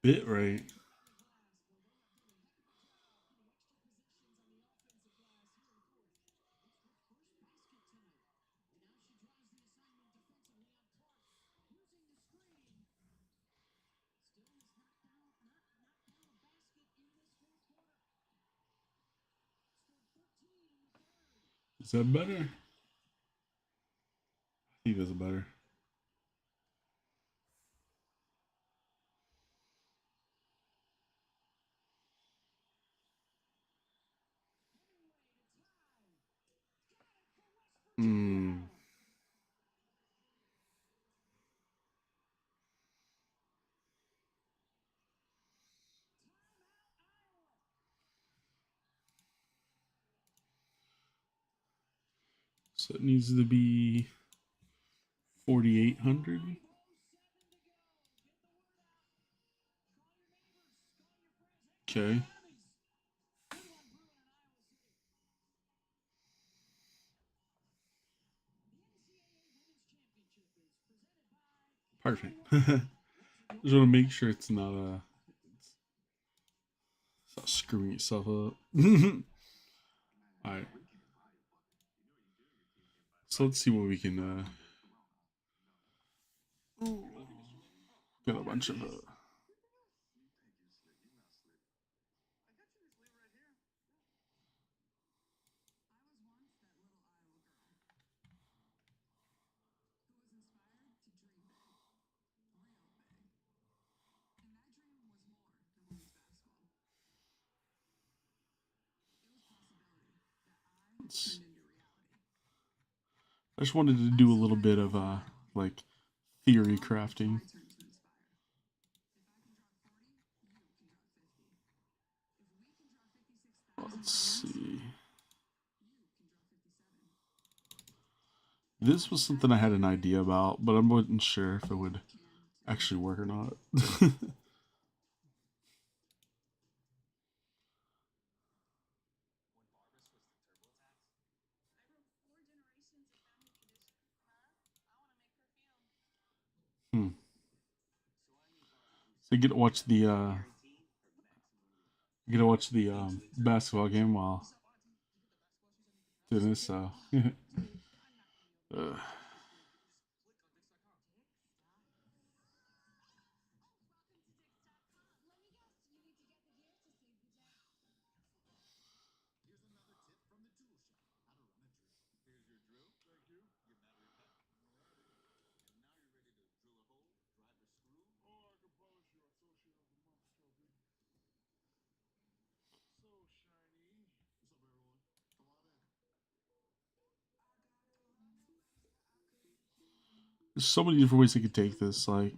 bit rate. Is that better? I think that's better. Hmm. So it needs to be 4,800. Okay. Perfect. Just want to make sure it's not screwing itself up. All right. So let's see what we can get a bunch of. I just wanted to do a little bit of like theory crafting. Let's see. This was something I had an idea about, but I wasn't sure if it would actually work or not. Hmm. So you get to watch the basketball game while doing this. So uh, there's so many different ways you could take this. Like,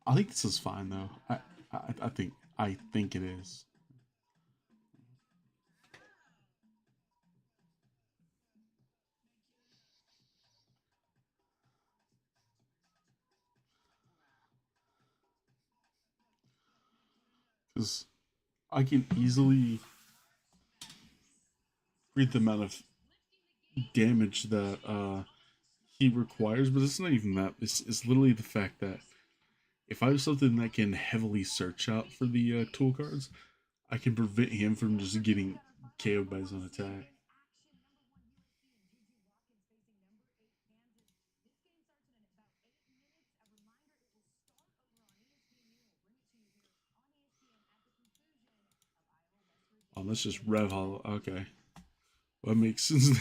I think this is fine though. I think it is. Because I can easily read the amount of damage that he requires, but it's not even that. It's literally the fact that if I have something that can heavily search out for the tool cards, I can prevent him from just getting KO'd by his own attack. Oh, that's just Rev Hollow. Okay. Well, that makes sense.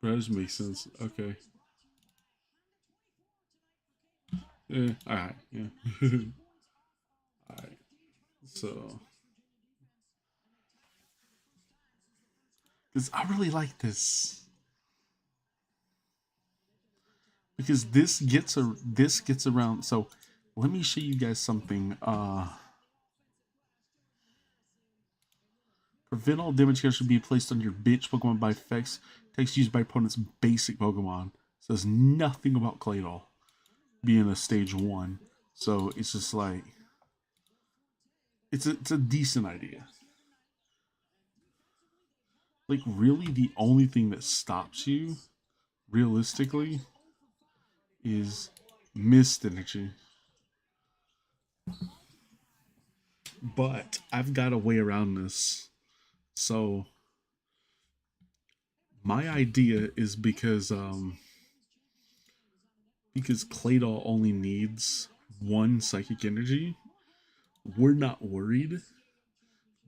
Revs makes sense. Okay. Yeah. Alright. Yeah. Alright. So. Because I really like this. Because this gets around. So let me show you guys something. Prevent all damage cards should be placed on your bench Pokemon by effects text used by opponent's basic Pokemon. Says nothing about Claydol being a stage 1. So it's just like it's a decent idea. Like really the only thing that stops you realistically is missed energy. But I've got a way around this. So my idea is because Claydol only needs one psychic energy, we're not worried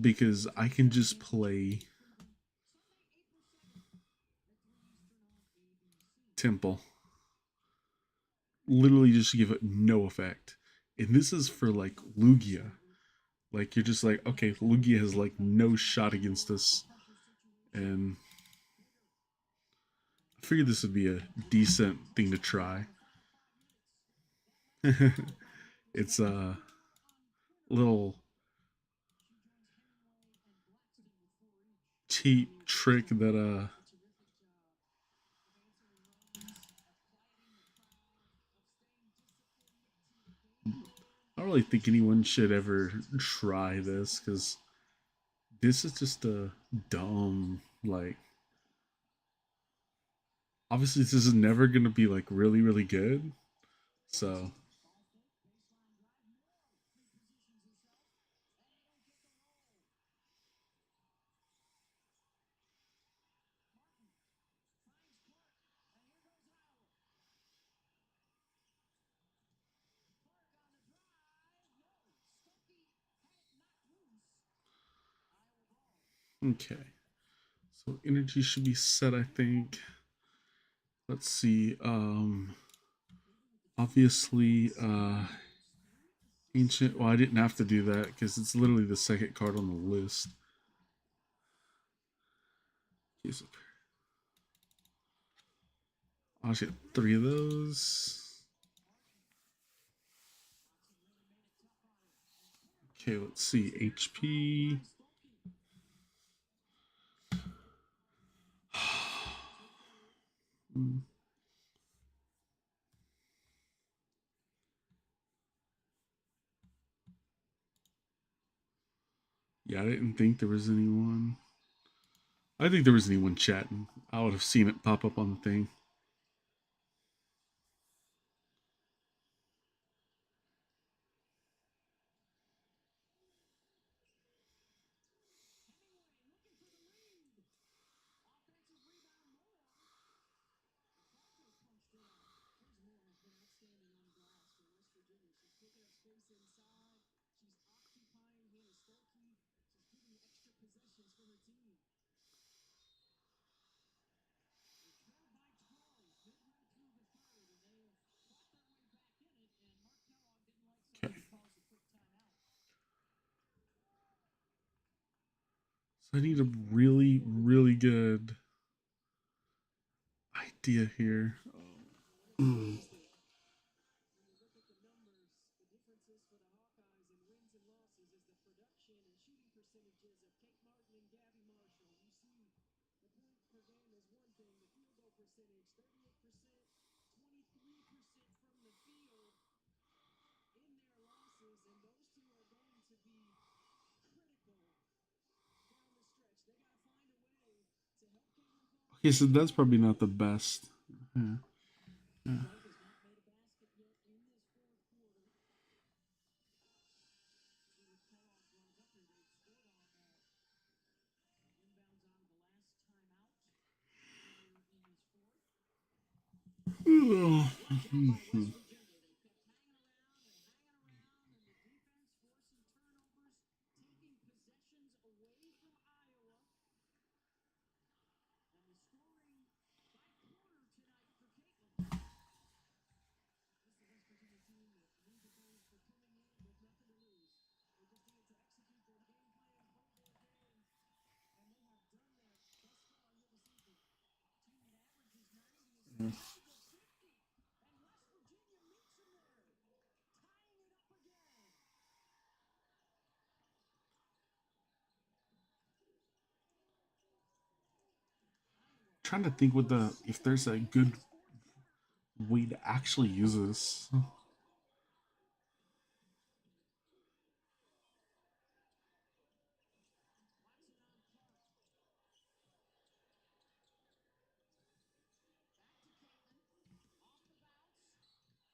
because I can just play Temple. Literally just give it no effect. And this is for like Lugia. Like you're just like, okay, Lugia has like no shot against us. And I figured this would be a decent thing to try. It's a little cheap trick that I don't really think anyone should ever try this because this is just a dumb like. Obviously, this is never gonna be like really really good. So okay, so energy should be set. I think. Let's see. Obviously, ancient. Well, I didn't have to do that because it's literally the second card on the list. Okay, so I'll get three of those. Okay, let's see. HP. Yeah, I didn't think there was anyone. I think there was anyone chatting. I would have seen it pop up on the thing. Okay. So I need a really, really good idea here. Mm. Okay, so that's probably not the best. Yeah, yeah. Trying to think what the if there's a good way to actually use this.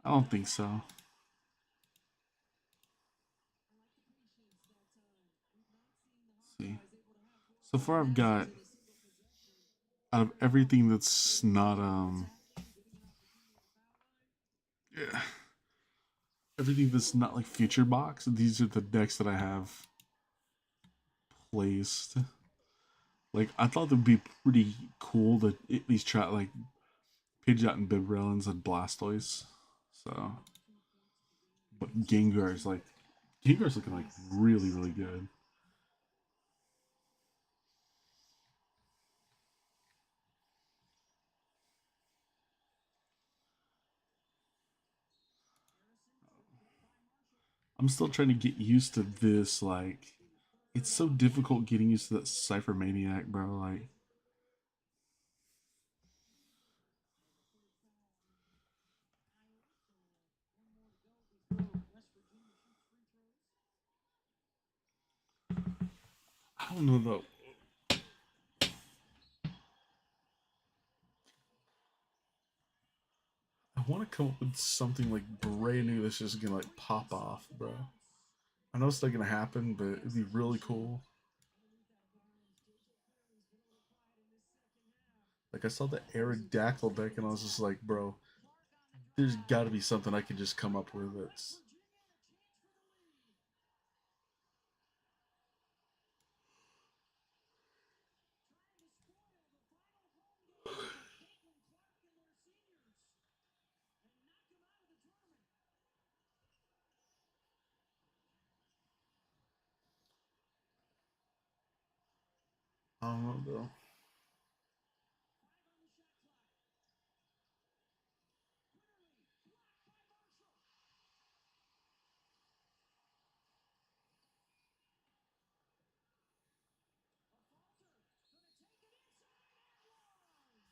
I don't think so. Let's see. So far, I've got out of everything that's not yeah, everything that's not like future box. These are the decks that I have placed. Like I thought it would be pretty cool to at least try like Pidgeot and Bibrellins and Blastoise. So, but Gengar's looking like really really good. I'm still trying to get used to this. Like, it's so difficult getting used to that Cypher Maniac, bro. Like, I don't know though. I want to come up with something like brand new that's just gonna like pop off, bro. I know it's not gonna happen, but it'd be really cool. Like I saw the Aerodactyl deck and I was just like, bro, there's got to be something I can just come up with that's. I don't know though.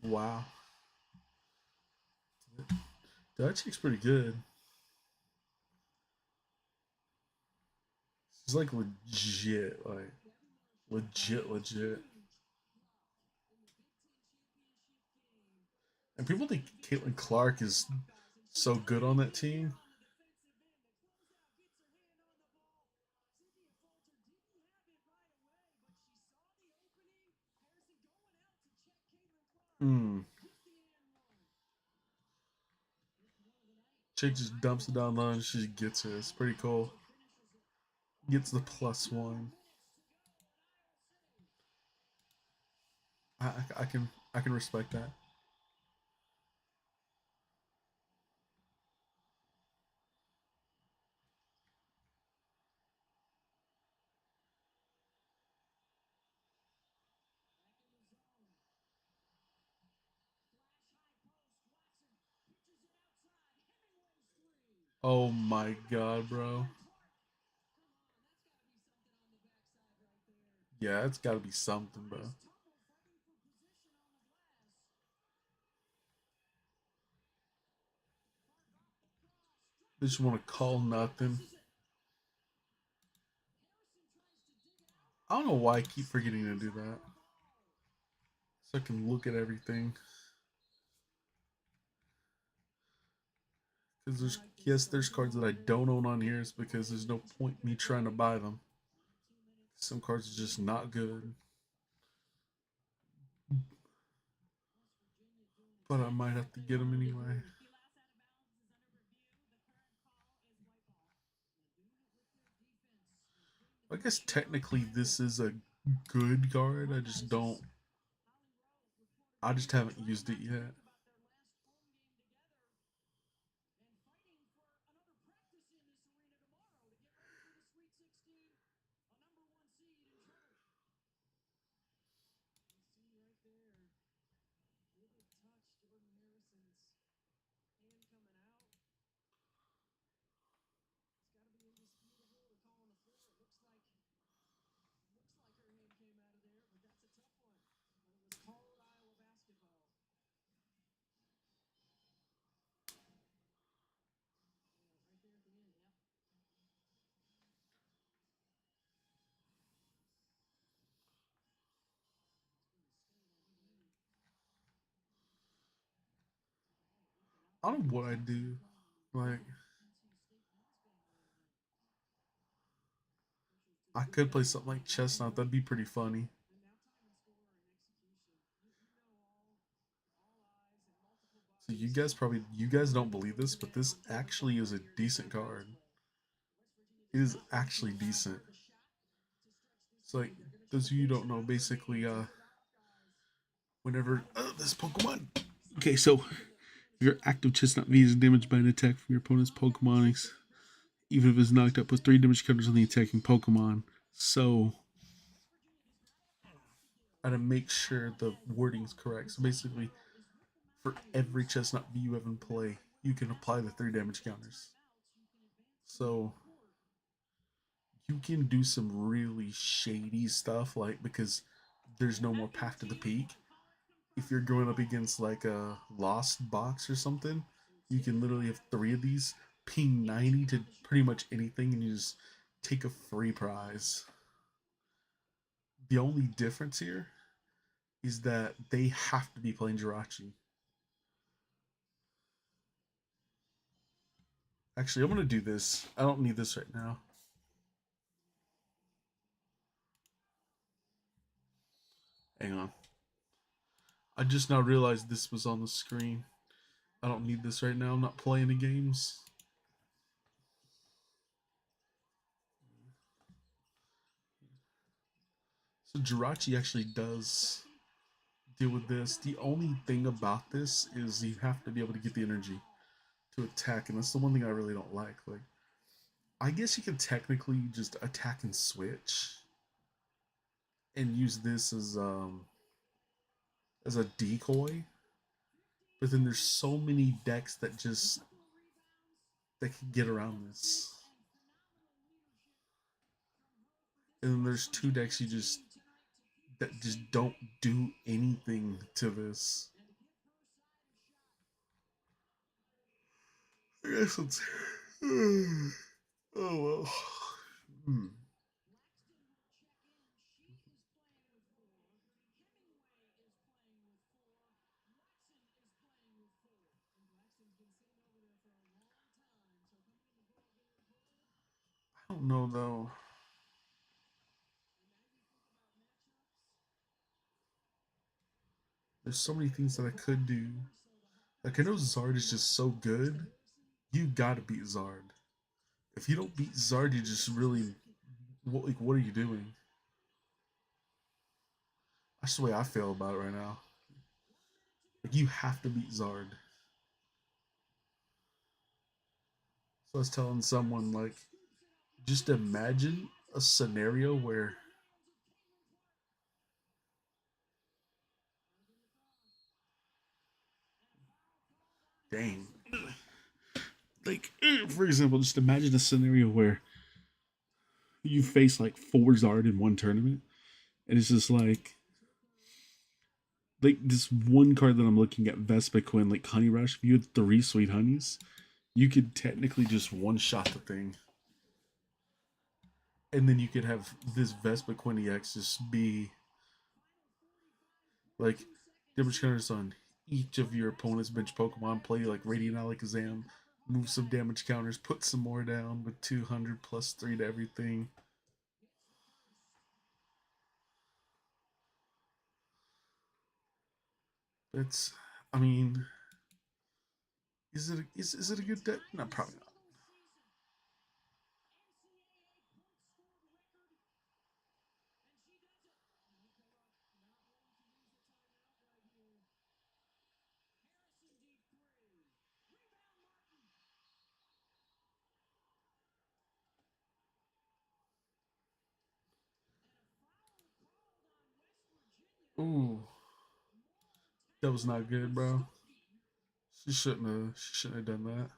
Wow, that chick's pretty good. She's like legit, legit. And people think Caitlin Clark is so good on that team. Hmm. Chick just dumps it down low and she gets it. It's pretty cool. Gets the +1. I can respect that. Oh my god, bro. Yeah, it's got to be something, bro. They just want to call nothing. I don't know why I keep forgetting to do that. So I can look at everything. Because there's yes, there's cards that I don't own on here. It's because there's no point me trying to buy them. Some cards are just not good. But I might have to get them anyway. I guess technically this is a good card. I just don't. I just haven't used it yet. I don't know what I do. Like, I could play something like Chestnut. That'd be pretty funny. So you guys don't believe this, but this actually is a decent card. It is actually decent. So like those of you who don't know, basically, whenever this Pokemon. Okay, so if your active Chestnut V is damaged by an attack from your opponent's Pokemon, even if it's knocked up, put 3 damage counters on the attacking Pokemon. So I gotta make sure the wording's correct. So basically, for every Chestnut V you have in play, you can apply the 3 damage counters. So you can do some really shady stuff, like because there's no more path to the peak. If you're going up against like a lost box or something, you can literally have 3 of these, ping 90 to pretty much anything, and you just take a free prize. The only difference here is that they have to be playing Jirachi. Actually, I'm gonna do this. I don't need this right now. Hang on. I just now realized this was on the screen. I don't need this right now. I'm not playing the games. So Jirachi actually does deal with this. The only thing about this is you have to be able to get the energy to attack, and that's the one thing I really don't like. Like, I guess you can technically just attack and switch, and use this as a decoy. But then there's so many decks that can get around this, and then there's 2 decks that just don't do anything to this. I guess it's. Oh well. Hmm. I don't know though. There's so many things that I could do. Like I know Zard is just so good. You gotta beat Zard. If you don't beat Zard, you just really what are you doing? That's the way I feel about it right now. Like you have to beat Zard. So I was telling someone like, just imagine a scenario where, dang, like for example, just imagine a scenario where you face like 4 Zard in one tournament, and it's just like this one card that I'm looking at, Vespa Quinn, like Honey Rush. If you had 3 Sweet Honeys, you could technically just one shot the thing, and then you could have this Vespa Quinn EX just be like damage counters on each of your opponent's bench Pokemon. Play like Radiant Alakazam, move some damage counters, put some more down with 200 plus 3 to everything. It's, I mean, is it a good deck? No, probably not. Ooh, that was not good, bro. She shouldn't have done that.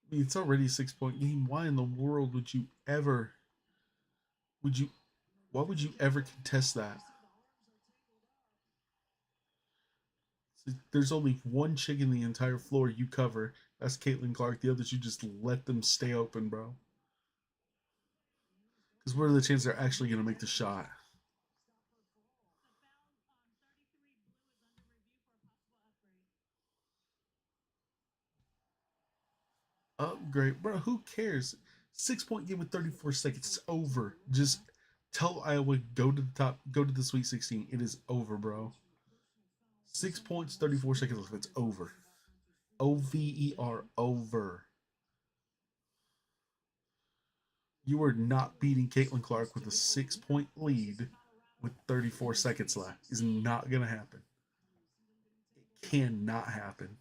I mean, it's already a 6 point game. Why in the world would you why would you ever contest that? There's only one chick in the entire floor you cover. That's Caitlin Clark. The others you just let them stay open, bro. Because what are the chances they're actually gonna make the shot? great, bro. Who cares? 6 point game with 34 seconds. It's over. Just tell Iowa go to the top, go to the Sweet 16. It is over, bro. 6 points, 34 seconds left. It's over. Over. Over. You are not beating Caitlin Clark with a 6 point lead with 34 seconds left. Is not gonna happen. It cannot happen.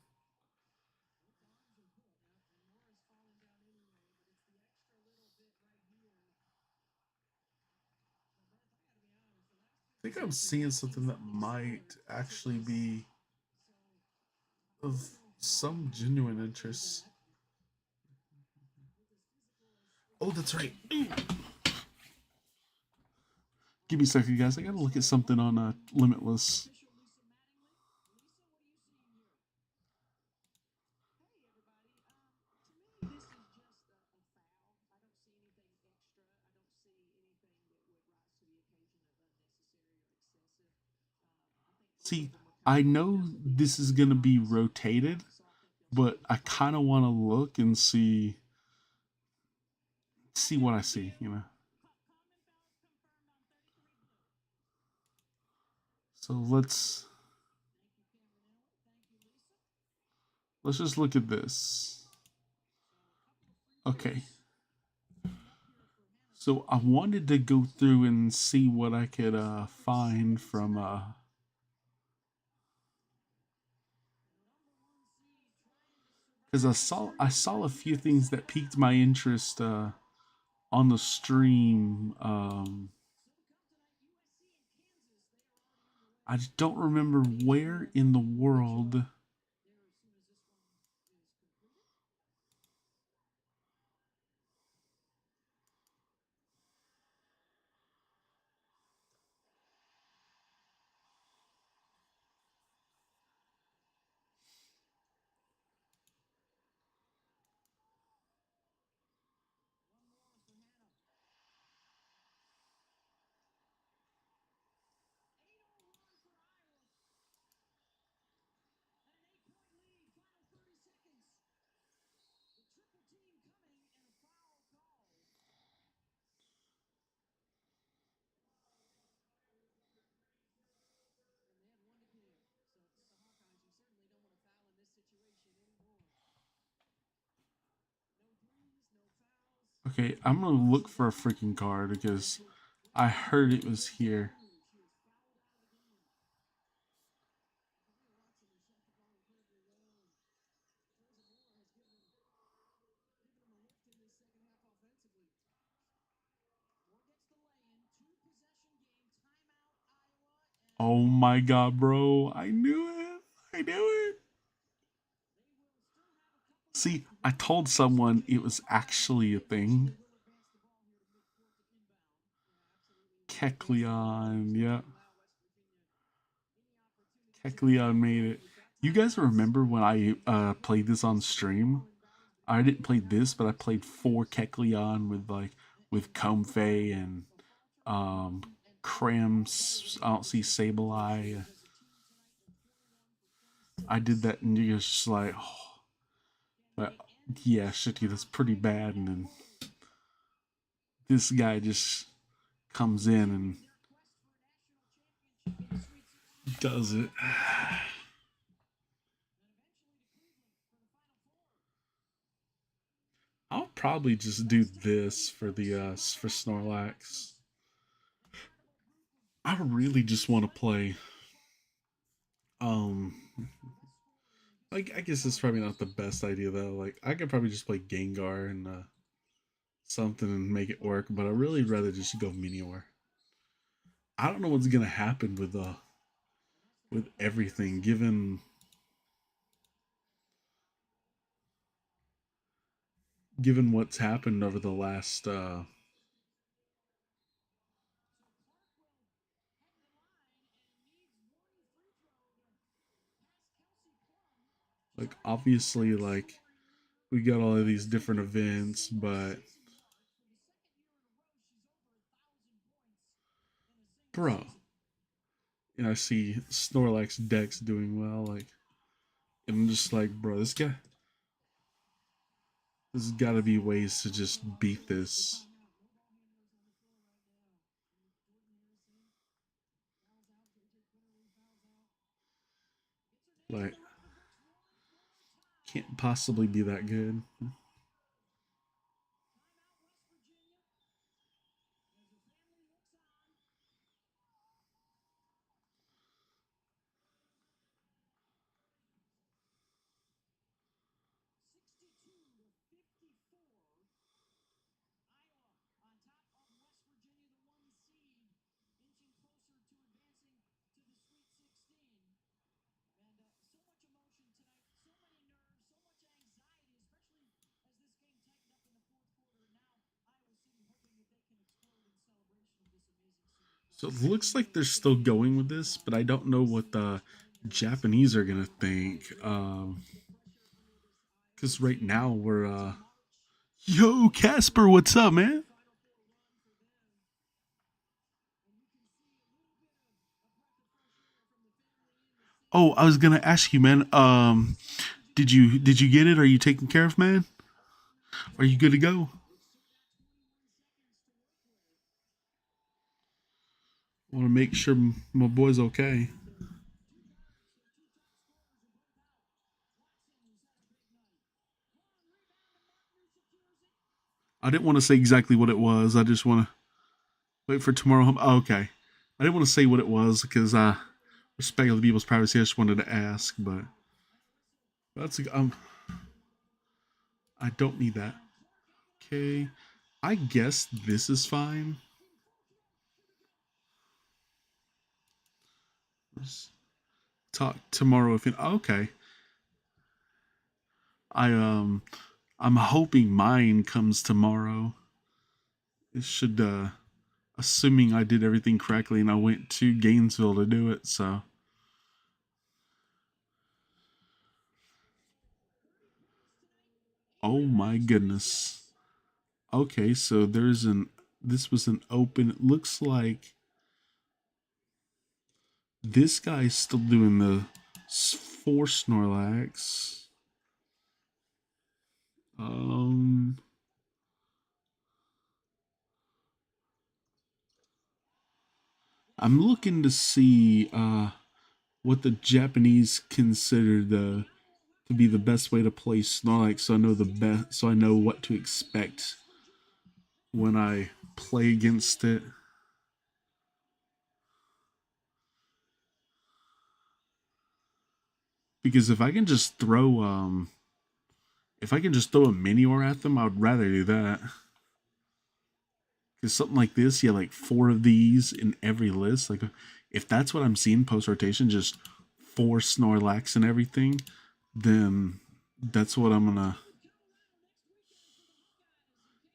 I think I'm seeing something that might actually be of some genuine interest. Oh, that's right. Give me a second, guys. I gotta look at something on Limitless. See, I know this is gonna be rotated, but I kind of want to look and see what I see. You know. So let's just look at this. Okay. So I wanted to go through and see what I could find from because I saw a few things that piqued my interest on the stream. I just don't remember where in the world. Okay, I'm gonna look for a freaking card because I heard it was here. Oh my god, bro! I knew it. I knew it. See, I told someone it was actually a thing. Kekleon, yeah. Kekleon made it. You guys remember when I played this on stream? I didn't play this, but I played 4 Kekleon with Comfey and um Crams. I don't see Sableye. I did that, and you're just like, oh, but yeah, shitty, that's pretty bad. And then this guy just comes in and does it. I'll probably just do this for the for Snorlax. I really just want to play. Um, like I guess it's probably not the best idea though. Like I could probably just play Gengar and something and make it work, but I really rather just go Meteor. I don't know what's gonna happen with everything given what's happened over the last like obviously like we got all of these different events, but bro, and I see Snorlax Dex doing well, like and I'm just like, bro, this guy There's got to be ways to just beat this. Like, can't possibly be that good. So it looks like they're still going with this, but I don't know what the Japanese are gonna think. Because right now we're yo Casper, what's up, man? Oh, I was gonna ask you, man. Did you get it? Are you taken care of, man? Are you good to go? I want to make sure my boy's okay. I didn't want to say exactly what it was. I just want to wait for tomorrow. Oh, okay. I didn't want to say what it was because I respect other people's privacy. I just wanted to ask, but that's I don't need that. Okay. I guess this is fine. Let's talk tomorrow if it. Okay. I I'm hoping mine comes tomorrow. It should assuming I did everything correctly and I went to Gainesville to do it, so oh my goodness. Okay, so there's an this was an open it looks like this guy's still doing the four Snorlax. Um I'm looking to see what the Japanese consider the to be the best way to play Snorlax so I know the best so I know what to expect when I play against it. Because if I can just throw a Minior at them, I would rather do that. Because something like this, yeah, like four of these in every list. Like, if that's what I'm seeing post rotation, just four Snorlax and everything, then that's what I'm gonna.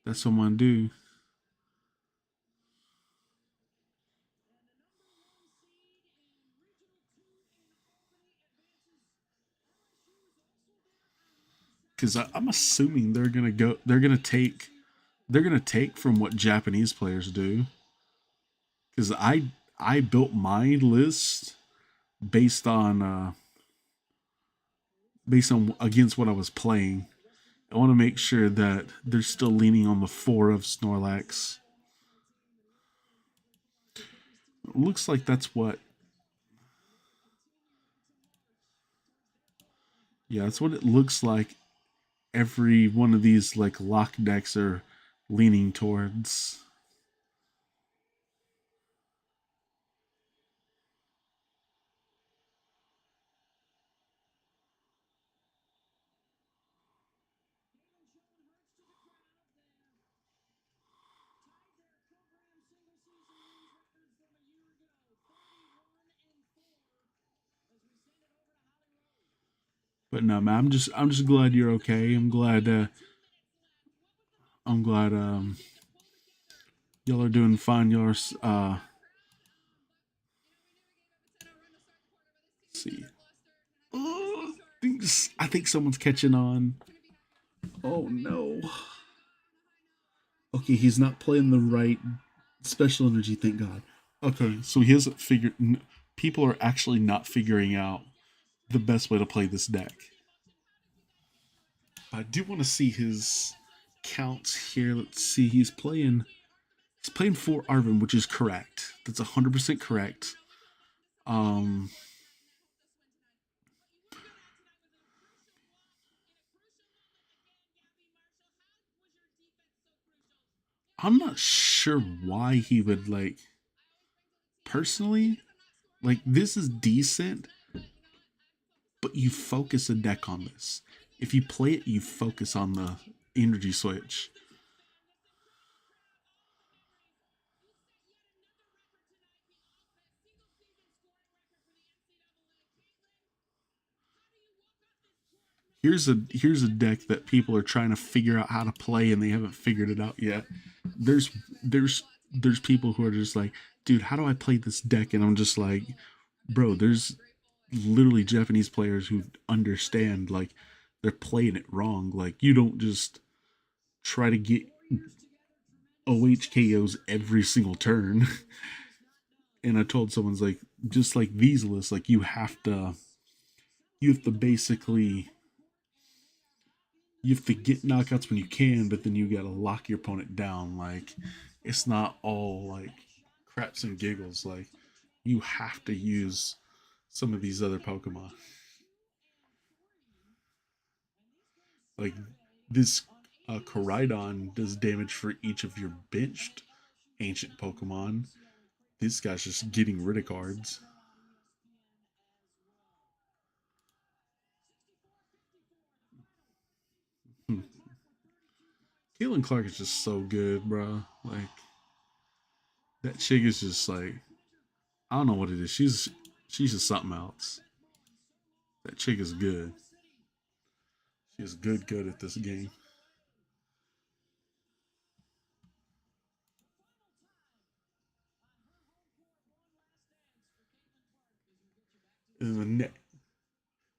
That's what I'm gonna do. Because I'm assuming they're gonna go. They're gonna take. They're gonna take from what Japanese players do. Because I built my list based on based on against what I was playing. I want to make sure that they're still leaning on the four of Snorlax. It looks like that's what. Yeah, that's what it looks like. Every one of these like lock decks are leaning towards. But no, man, I'm just glad you're okay. I'm glad y'all are doing fine. Y'all are see. Oh, I think someone's catching on. Oh no. Okay, he's not playing the right special energy. Thank God. Okay, so he hasn't figured. People are actually not figuring out the best way to play this deck. I do want to see his counts here. Let's see. He's playing for Arvin, which is correct. That's 100% correct. Um I'm not sure why he would like personally like this is decent, but you focus a deck on this. If you play it, you focus on the energy switch. Here's a deck that people are trying to figure out how to play and they haven't figured it out yet. There's there's there's people who are just like, dude, how do I play this deck? And I'm just like, bro, there's literally Japanese players who understand like they're playing it wrong. Like you don't just try to get OHKOs every single turn. And I told someone's like, just like these lists, like you have to basically you have to get knockouts when you can, but then you gotta lock your opponent down. Like it's not all like craps and giggles. Like you have to use some of these other Pokemon. Like this Koraidon does damage for each of your benched ancient Pokemon. This guy's just getting rid of cards. Hmm. Caitlin Clark is just so good, bro. Like that chick is just like I don't know what it is. She's just something else. That chick is good. She is good at this game. And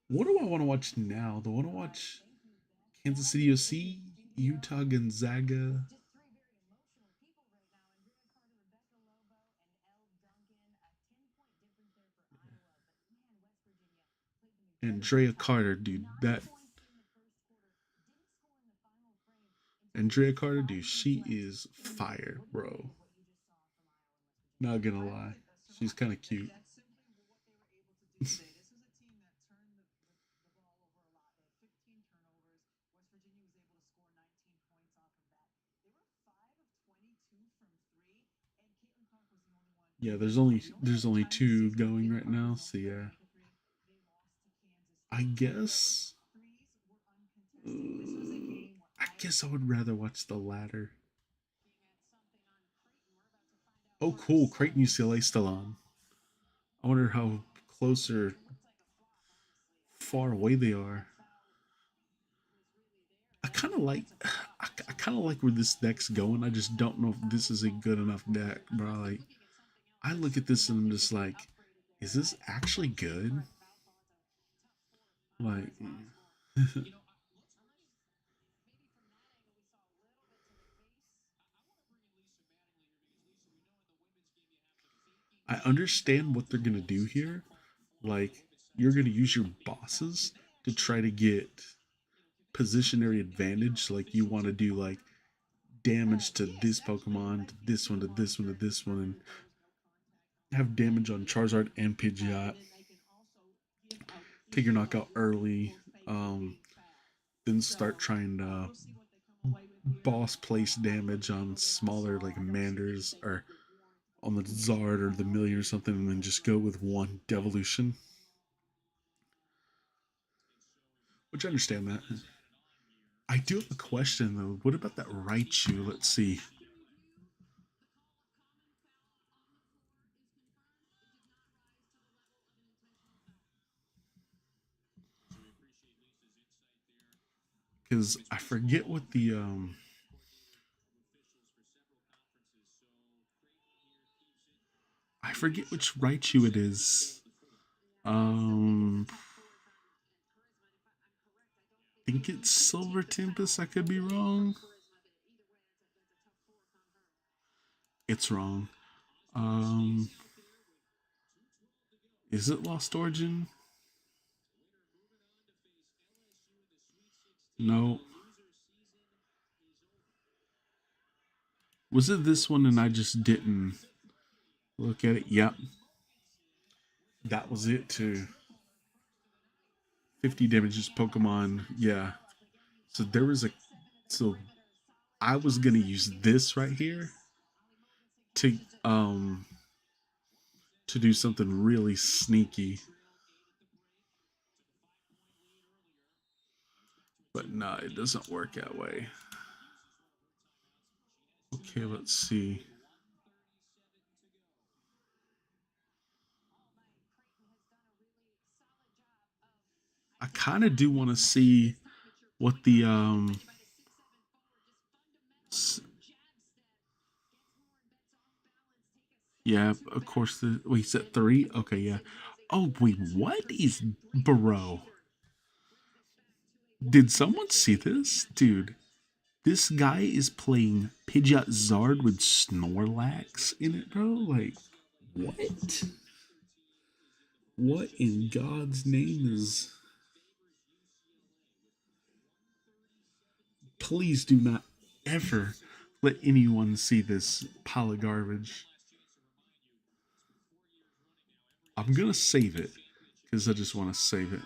what do I want to watch now? Do I want to watch Kansas City OC, Utah Gonzaga, Andrea Carter, dude? That Andrea Carter, dude, she is fire, bro. Not gonna lie, she's kind of cute. Yeah, there's only two going right now, so yeah. I guess I guess I would rather watch the latter. Oh, cool. Creighton UCLA still on. I wonder how close or far away they are. I kind of like, I kind of like where this deck's going. I just don't know if this is a good enough deck, bro. Like, I look at this and I'm just like, is this actually good? Like, I understand what they're gonna do here. Like, you're gonna use your bosses to try to get positionary advantage. Like, you want to do like damage to this Pokemon, to this one, to this one, to this one, and have damage on Charizard and Pidgeot. Take your knockout early. Then start trying to boss place damage on smaller like Manders or on the Zard or the Million or something, and then just go with one Devolution. Which I understand that. I do have a question though. What about that Raichu? Let's see. Because I forget what the I forget which Raichu it is. Um, I think it's Silver Tempest. I could be wrong. It's wrong. Um, is it Lost Origin? No. Was it this one and I just didn't look at it? Yep. That was it too. 50 damages Pokemon. Yeah. So there was a. So I was going to use this right here to um to do something really sneaky. But no, it doesn't work that way. Okay, let's see. I kind of do want to see what the yeah, of course the wait, set 3. Okay, yeah. Oh wait, what is Burrow? Did someone see this? Dude, this guy is playing Pidgeot Zard with Snorlax in it, bro. Like, what? What in God's name is. Please do not ever let anyone see this pile of garbage. I'm gonna save it because I just want to save it.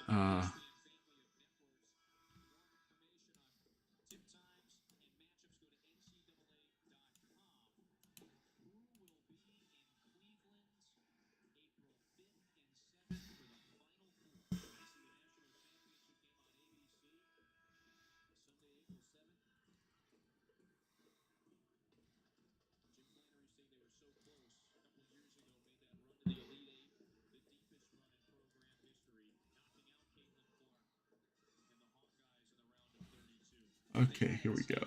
Okay, here we go.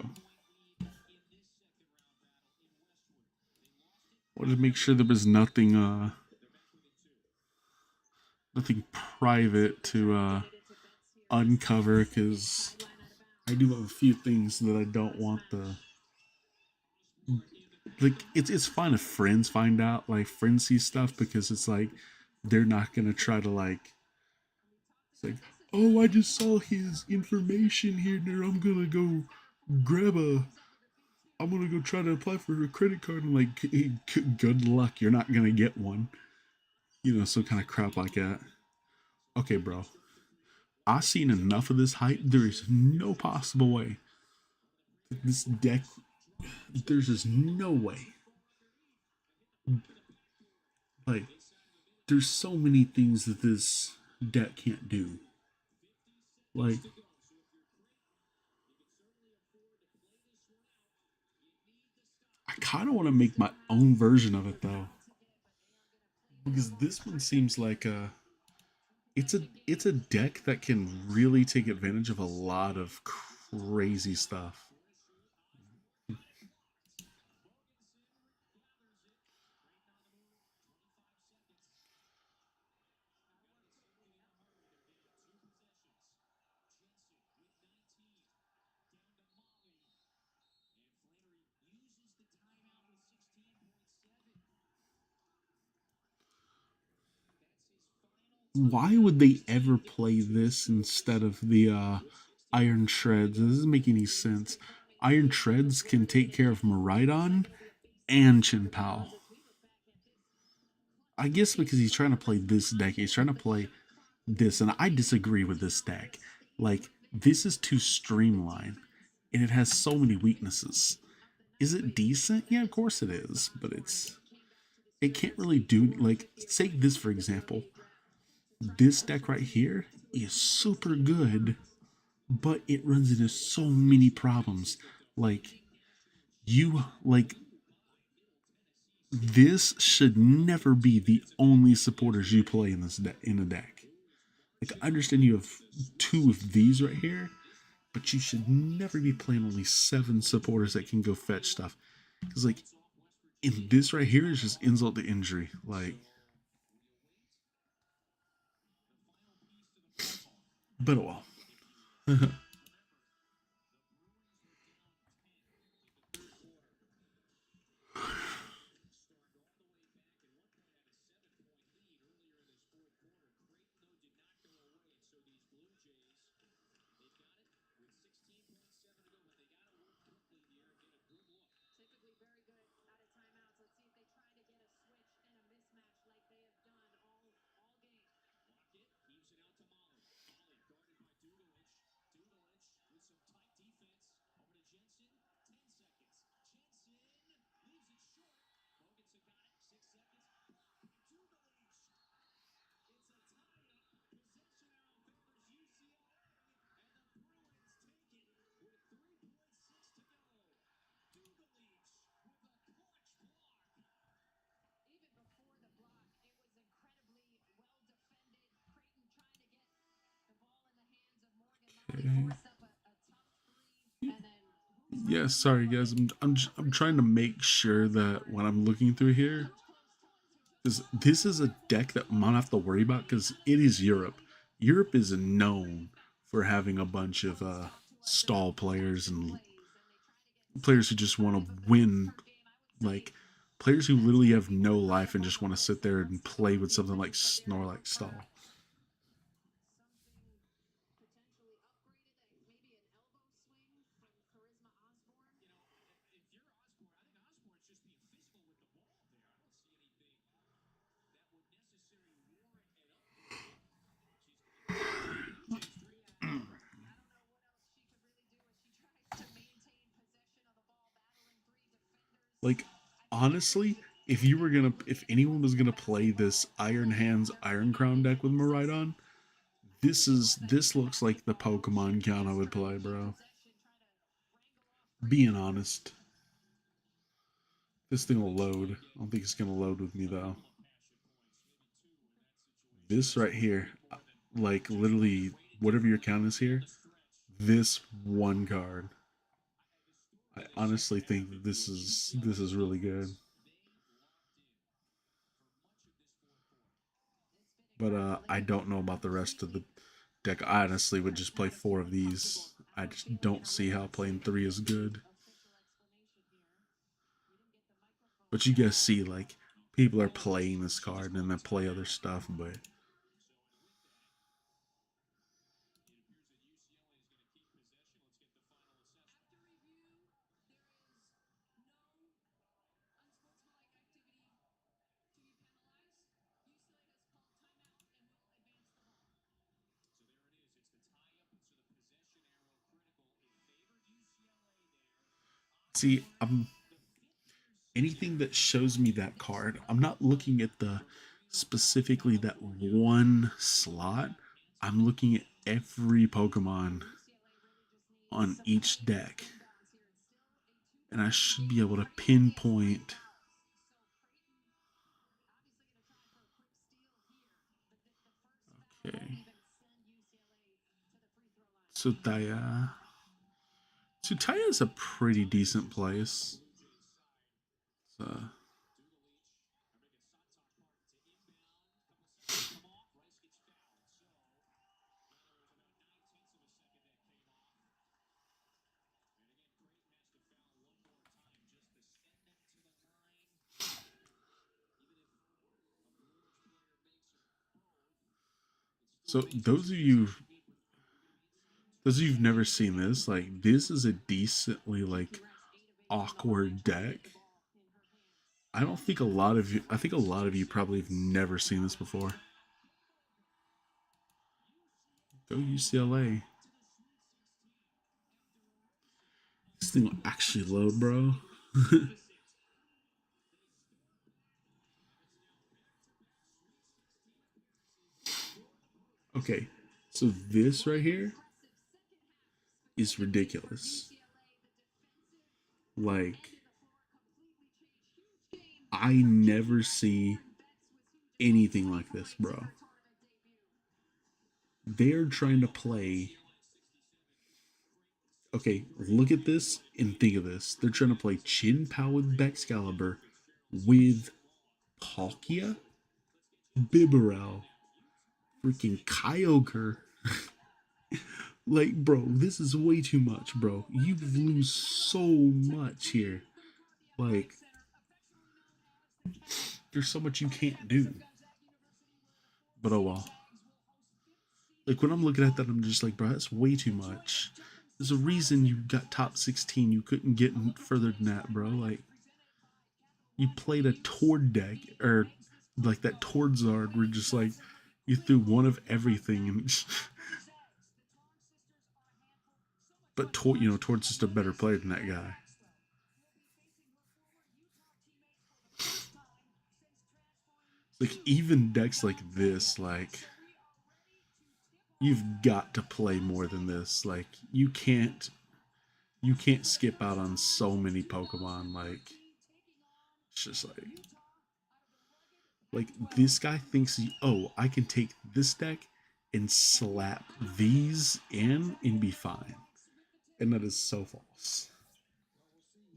Wanted to make sure there was nothing private to uncover because I do have a few things that I don't want the like. It's fine if friends find out, like friends see stuff because it's like they're not gonna try to like. It's like, oh, I just saw his information here. Now I'm gonna go grab a. I'm gonna go try to apply for a credit card. And like, hey, good luck. You're not gonna get one. You know, some kind of crap like that. Okay, bro. I've seen enough of this hype. There is no possible way that this deck. There's just no way. Like, there's so many things that this deck can't do. Like, I kind of want to make my own version of it though, because this one seems like it's a deck that can really take advantage of a lot of crazy stuff. Why would they ever play this instead of the Iron Shreds? This doesn't make any sense. Iron Shreds can take care of Maridon and Chin Pao. I guess because he's trying to play this deck, he's trying to play this, and I disagree with this deck. Like, this is too streamlined, and it has so many weaknesses. Is it decent? Yeah, of course it is, but it can't really do like take this for example. This deck right here is super good, but it runs into so many problems. Like like this should never be the only supporters you play in this in a deck. Like I understand you have two of these right here, but you should never be playing only 7 supporters that can go fetch stuff. Because like in this right here is just insult to injury. Like, but oh well. Okay. Yeah, sorry guys. I'm trying to make sure that when I'm looking through here, because this is a deck that I'm gonna have to worry about because it is Europe. Europe is known for having a bunch of stall players and players who just want to win, like players who literally have no life and just want to sit there and play with something like Snorlax stall. Like, honestly, if anyone was gonna play this Iron Hands Iron Crown deck with Maridon, this looks like the Pokemon count I would play, bro. Being honest, this thing will load. I don't think it's gonna load with me though. This right here, like literally, whatever your count is here, this one card. I honestly think that this is really good. But I don't know about the rest of the deck. I honestly would just play four of these. I just don't see how playing three is good. But you guys see, like, people are playing this card and then play other stuff, but see, I'm anything that shows me that card, I'm not looking at the specifically that one slot. I'm looking at every Pokemon on each deck. And I should be able to pinpoint. Okay. Sutaya. Sutaya is a pretty decent place. So, so those of you've never seen this, like this is a decently like awkward deck. I don't think a lot of you. I think a lot of you probably have never seen this before. Go UCLA. This thing will actually load, bro. Okay, so this right here is ridiculous. Like, I never see anything like this, bro. They're trying to play. Okay, look at this and think of this. They're trying to play Chin Pao with Bexcalibur with Palkia, Bibarel, freaking Kyogre. Like, bro, this is way too much, bro. You lose so much here. Like, there's so much you can't do. But oh well. Like, when I'm looking at that, I'm just like, bro, that's way too much. There's a reason you got top 16. You couldn't get further than that, bro. Like, you played a Tord deck, or like that Tord Zard, where just like, you threw one of everything. And but Tord's just a better player than that guy. Like, even decks like this, like, you've got to play more than this. Like, you can't skip out on so many Pokemon. Like, it's just like this guy thinks I can take this deck and slap these in and be fine. And that is so false.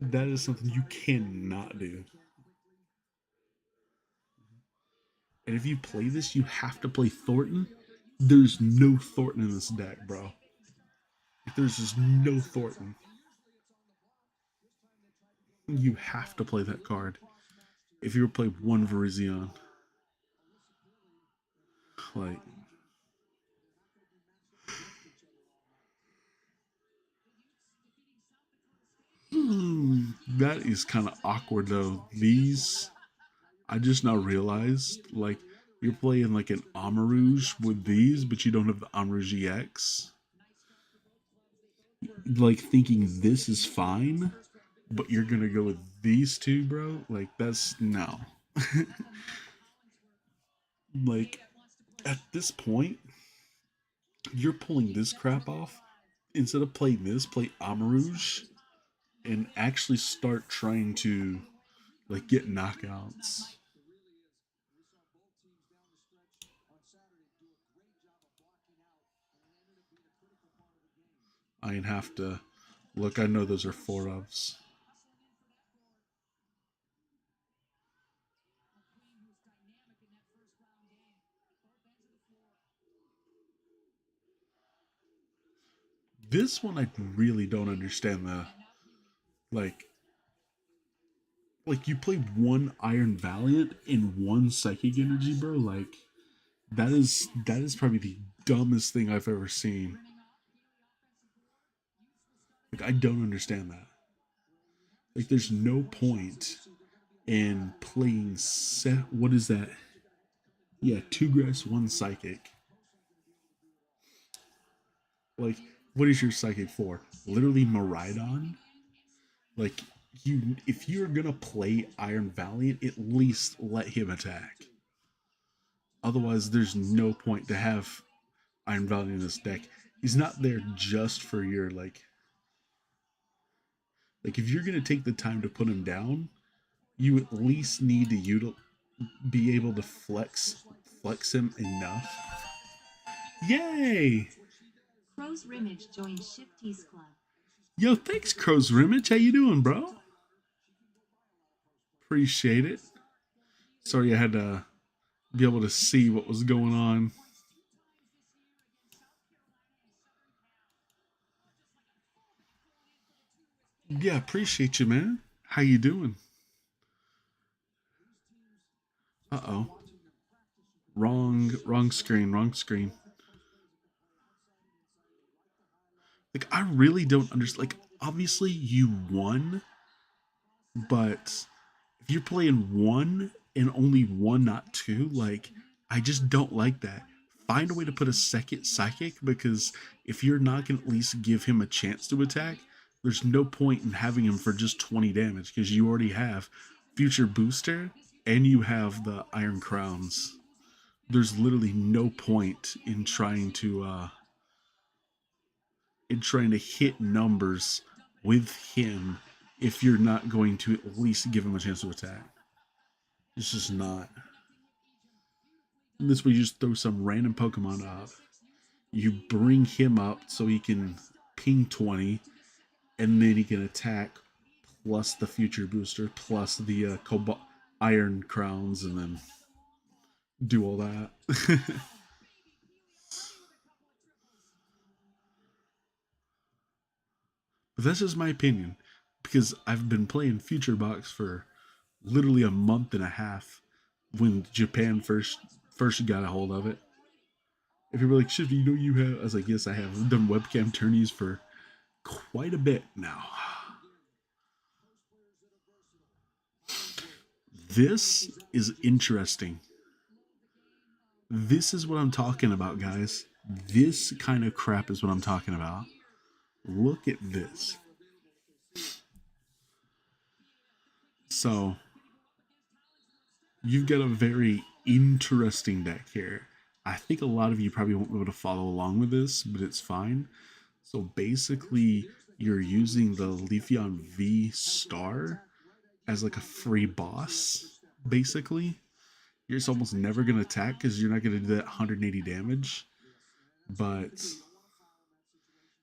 That is something you cannot do. And if you play this, you have to play Thornton. There's no Thornton in this deck, bro. There's just no Thornton. You have to play that card. If you were to play one Virizion. Like, that is kind of awkward though. These, I just now realized, like, you're playing like an Amarouge with these, but you don't have the Amarouge EX. Like, thinking this is fine, but you're gonna go with these two, bro. Like, that's no. Like, at this point, you're pulling this crap off. Instead of playing this, play Amarouge and actually start trying to like get knockouts. I'd have to look. I know those are four ofs. This one I really don't understand the like you play one Iron Valiant and one Psychic Energy, bro. Like that is probably the dumbest thing I've ever seen. Like I don't understand that. Like there's no point in playing set. What is that? Yeah, two grass, one psychic. Like, what is your psychic for? Literally Maridon? Like, if you're gonna play Iron Valiant, at least let him attack. Otherwise, there's no point to have Iron Valiant in this deck. He's not there just for your like if you're gonna take the time to put him down, you at least need to be able to flex him enough. Yay! Crow's Rimage joined Shifty's Club. Yo, thanks, Crow's Rimage. How you doing, bro? Appreciate it. Sorry I had to be able to see what was going on. Yeah, appreciate you, man. How you doing? Uh-oh. Wrong screen. Like, I really don't understand. Like, obviously you won, but if you're playing one and only one, not two, like, I just don't like that. Find a way to put a second psychic, because if you're not going to at least give him a chance to attack, there's no point in having him for just 20 damage, because you already have Future Booster and you have the Iron Crowns. There's literally no point in trying to hit numbers with him if you're not going to at least give him a chance to attack. It's just not. This way you just throw some random Pokemon up. You bring him up so he can ping 20, and then he can attack plus the future booster plus the Cobalt Iron Crowns, and then do all that. But that's just my opinion, because I've been playing Future Box for literally a month and a half when Japan first got a hold of it. If you were like, Shifty, you have, I was like, yes, I have. I've done webcam tourneys for quite a bit now. This is interesting. This is what I'm talking about, guys. This kind of crap is what I'm talking about. Look at this. So, you've got a very interesting deck here. I think a lot of you probably won't be able to follow along with this, but it's fine. So basically, you're using the Leafeon V Star as like a free boss, basically. You're just almost never going to attack because you're not going to do that 180 damage. but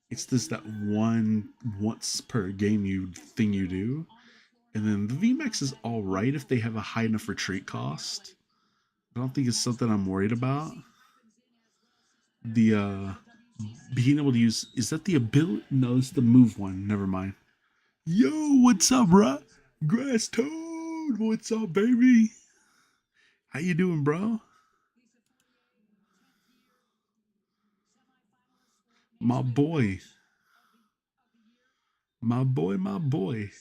it's just that one once per game you do. And then the VMAX is all right if they have a high enough retreat cost. I don't think it's something I'm worried about. The being able to use, is that the ability? No, it's the move one. Never mind. Yo, what's up, bro? Grass Toad, what's up, baby? How you doing, bro? My boy, my boy.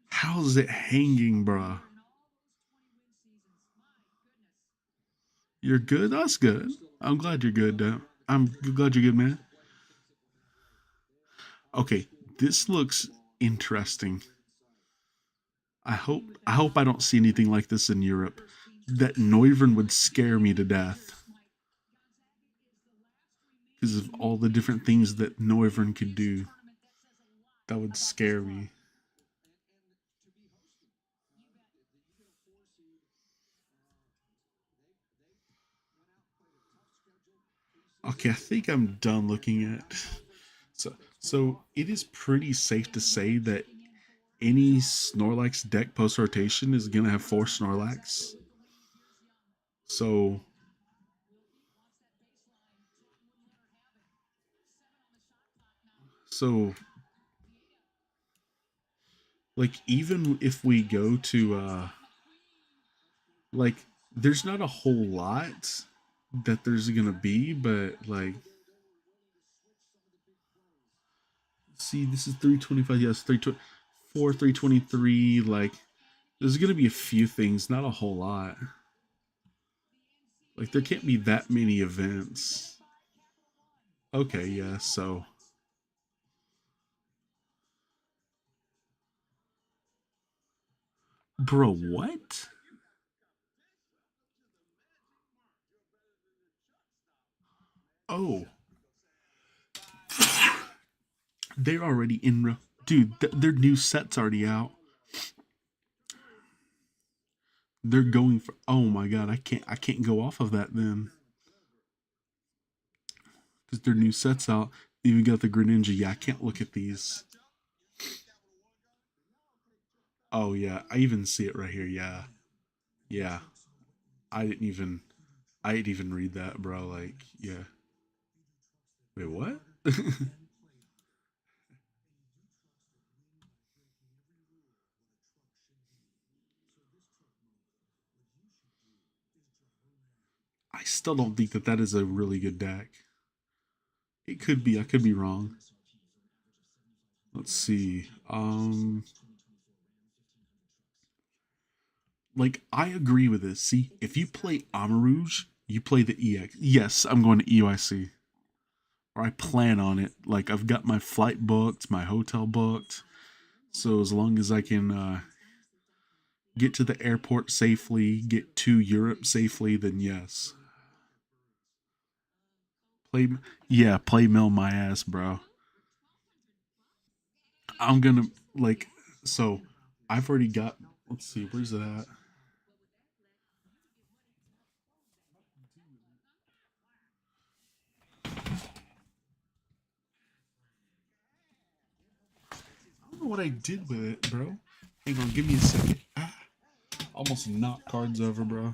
How's it hanging, bro? You're good. That's good. I'm glad you're good. I'm glad you're good, man. Okay, this looks interesting. I hope I don't see anything like this in Europe. That Noivern would scare me to death because of all the different things that Noivern could do. That would scare me. Okay, I think I'm done looking at. So it is pretty safe to say that any Snorlax deck post rotation is gonna have 4 Snorlax. So so like even if we go to like there's not a whole lot that there's gonna be, but like see this is 325, yes, 324, 323, like there's gonna be a few things, not a whole lot. Like there can't be that many events. Okay, yeah, so bro, what? Oh, they're already in. Dude, their new set's already out. They're going for. Oh my god, I can't go off of that then because their new set's out. They even got the Greninja. Yeah, I can't look at these. Oh yeah, I even see it right here. Yeah, yeah. I didn't even. I didn't even read that, bro. Like, yeah. Wait, what? I still don't think that that is a really good deck. It could be. I could be wrong. Let's see. Like I agree with this. See, if you play Amarouge, you play the EX. Yes, I'm going to EUIC, or I plan on it. Like I've got my flight booked, my hotel booked. So as long as I can get to the airport safely, get to Europe safely, then yes. Play, yeah, play mill my ass, bro. I'm gonna like, so I've already got. Let's see, where's it at? I don't know what I did with it, bro. Hang on, give me a second. Ah, almost knocked cards over, bro.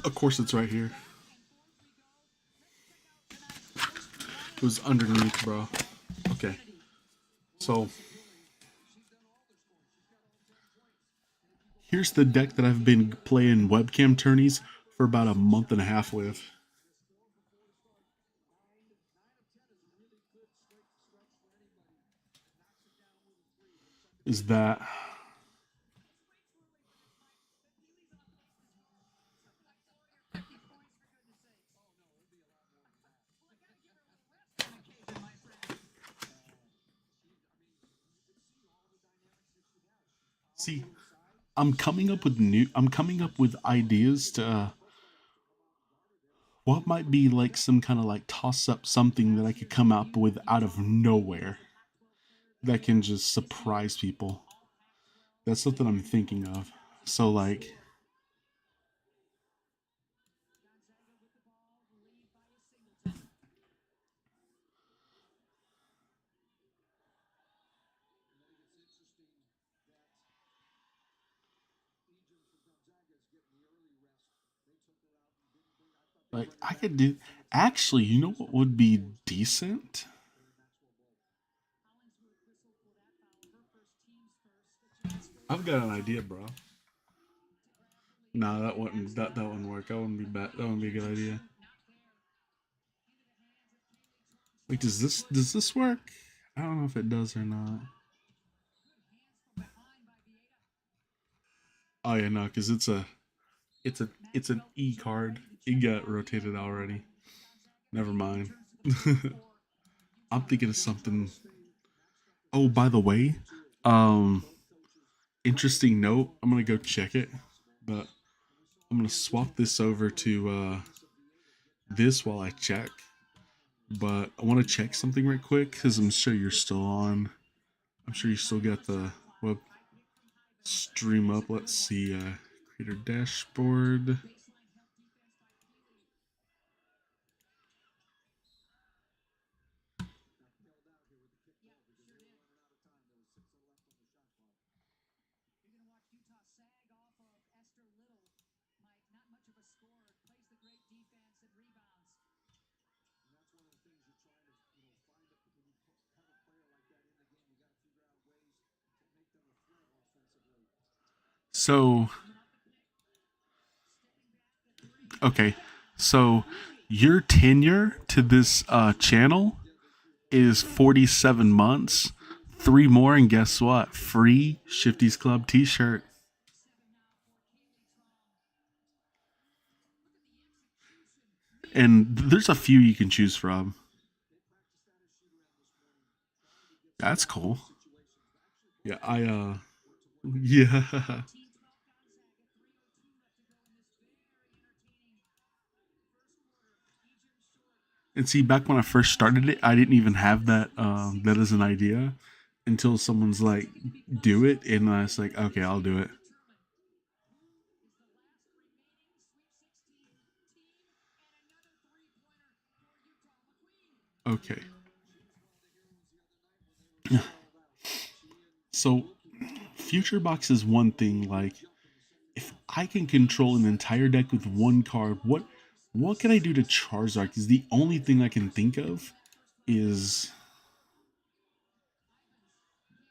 Of course, it's right here. It was underneath, bro. Okay, so here's the deck that I've been playing webcam tourneys for about a month and a half with. is that see, I'm coming up with ideas to what might be like some kind of like toss up something that I could come up with out of nowhere that can just surprise people. That's something I'm thinking of. So like I could do actually, you know what would be decent? I've got an idea, bro. Nah, that wouldn't work. That wouldn't be bad. That wouldn't be a good idea. Wait, does this work? I don't know if it does or not. Oh yeah, no, because it's an E card. It got rotated already. Never mind. I'm thinking of something. Oh, by the way, um, interesting note. I'm gonna go check it, but I'm gonna swap this over to this while I check. But I want to check something right quick because I'm sure you're still on. I'm sure you still got the web stream up. Let's see, creator dashboard. So okay, so your tenure to this channel is 47 months. 3 more, and guess what? Free Shifty's Club t shirt. And there's a few you can choose from. That's cool. Yeah, yeah. And see, back when I first started it, I didn't even have that as an idea until someone's like, do it. And I was like, okay, I'll do it. Okay. So, Future Box is one thing. Like, if I can control an entire deck with one card, what can I do to Charizard? Because the only thing I can think of is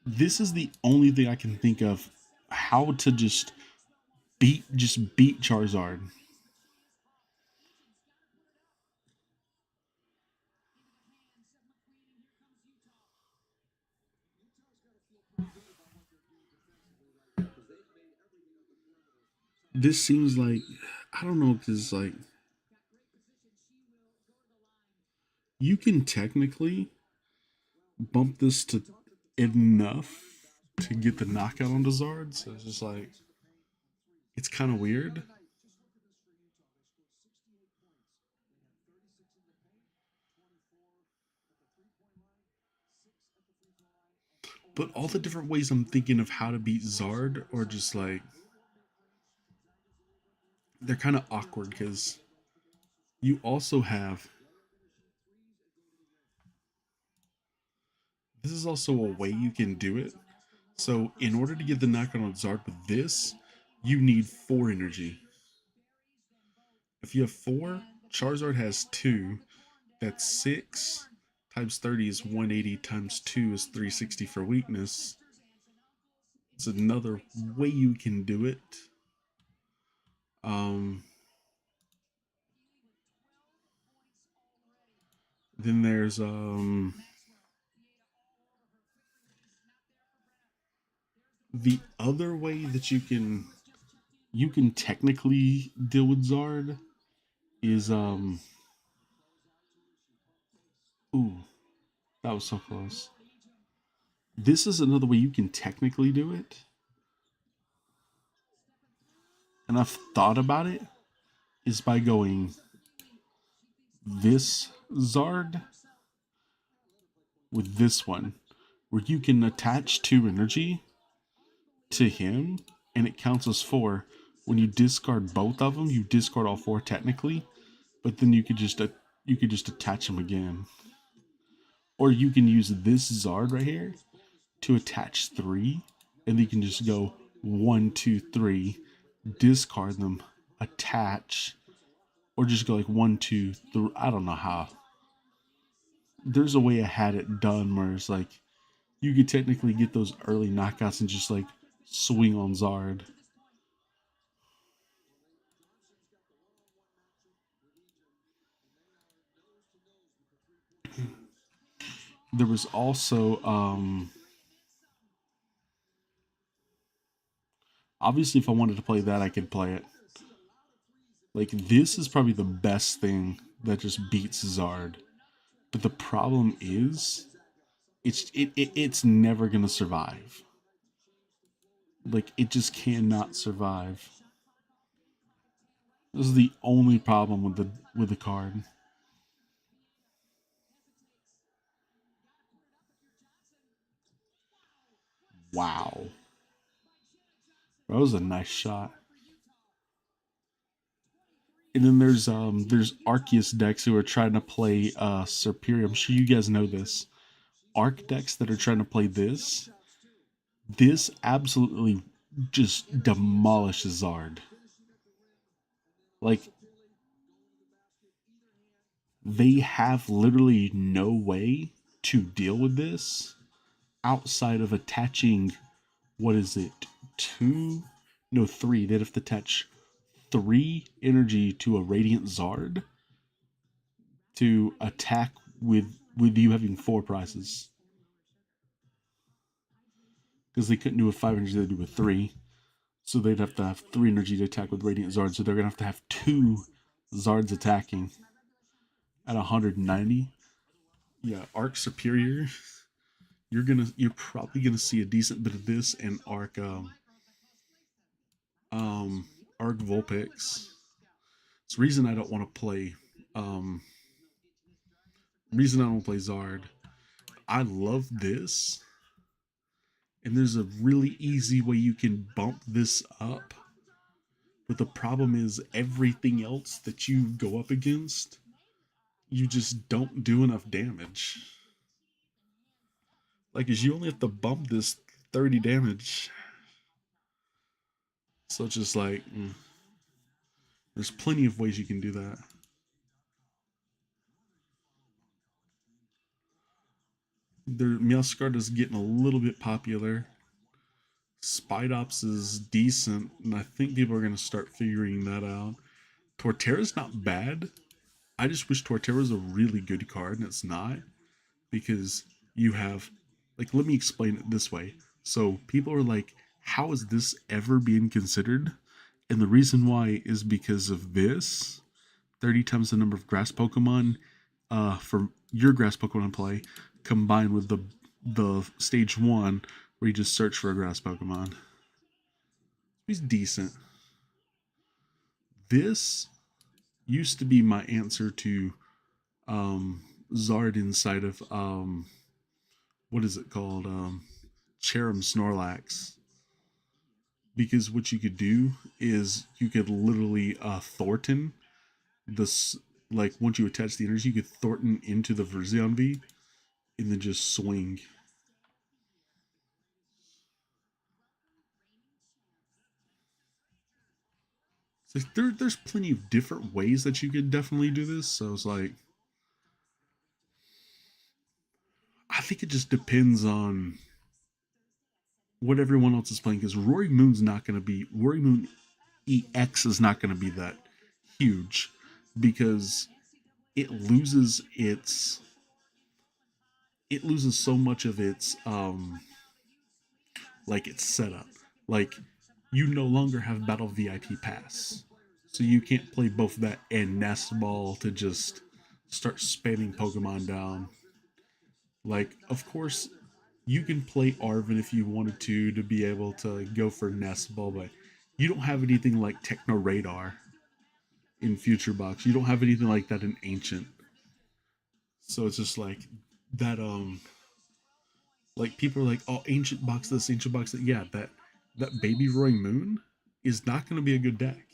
this is the only thing I can think of how to just beat Charizard. This seems like I don't know because like you can technically bump this to enough to get the knockout on Dazard. So it's just like it's kind of weird. But all the different ways I'm thinking of how to beat Zard are just like they're kind of awkward because you also have this is also a way you can do it. So in order to get the knockout on Zard with this, you need 4 energy. If you have 4, Charizard has 2. That's 6 times 30 is 180 times 2 is 360 for weakness. It's another way you can do it. Um, then there's The other way that you can technically deal with Zard is ooh, that was so close. This is another way you can technically do it. And I've thought about it is by going this Zard with this one, where you can attach 2 energy to him and it counts as 4. When you discard both of them, you discard all 4 technically, but then you could just attach them again. Or you can use this Zard right here to attach 3, and you can just go 1, 2, 3, discard them, attach, or just go like 1, 2, 3. I don't know how. There's a way I had it done where it's like you could technically get those early knockouts and just like swing on Zard. There was also obviously if I wanted to play that I could play it. Like this is probably the best thing that just beats Zard. But the problem is it's never gonna survive. Like it just cannot survive. This is the only problem with the card. Wow. That was a nice shot. And then there's Arceus decks who are trying to play Serperior. I'm sure you guys know this. Arc decks that are trying to play this absolutely just demolishes Zard. Like they have literally no way to deal with this outside of attaching what is it? 2? No, 3. They'd have to attach 3 energy to a Radiant Zard to attack with you having 4 prices. Because they couldn't do a 5 energy, they'd do a 3. So they'd have to have 3 energy to attack with Radiant Zard. So they're gonna have 2 Zards attacking at 190. Yeah, Arc Superior. You're probably gonna see a decent bit of this and Arc Vulpix. It's the reason I don't want to play reason I don't play Zard. I love this, and there's a really easy way you can bump this up. But the problem is everything else that you go up against, you just don't do enough damage. Like, is you only have to bump this 30 damage. So it's just like, there's plenty of ways you can do that. Meowscarada is getting a little bit popular. Spidops is decent, and I think people are going to start figuring that out. Torterra's not bad. I just wish Torterra was a really good card, and it's not. Because you have, like, let me explain it this way. So people are like, how is this ever being considered? And the reason why is because of this 30 times the number of grass Pokemon for your grass Pokemon play combined with the stage 1 where you just search for a grass Pokemon. He's decent. This used to be my answer to Zard inside of what is it called? Cherim Snorlax. Because what you could do is you could literally Thornton this, like once you attach the energy, you could Thornton into the Verzion V and then just swing. So there's plenty of different ways that you could definitely do this. So it's like, I think it just depends on what everyone else is playing. Because Rory Moon EX is not going to be that huge because it loses so much of its like it's set up. Like you no longer have Battle VIP Pass, so you can't play both that and Nest Ball to just start spamming Pokemon down. Like, of course, you can play Arvin if you wanted to be able to go for Nest Ball, but you don't have anything like Techno Radar in Future Box. You don't have anything like that in Ancient. So it's just like that. Like people are like, oh, Ancient Box this, Ancient Box that. Yeah, that Baby Roaring Moon is not going to be a good deck.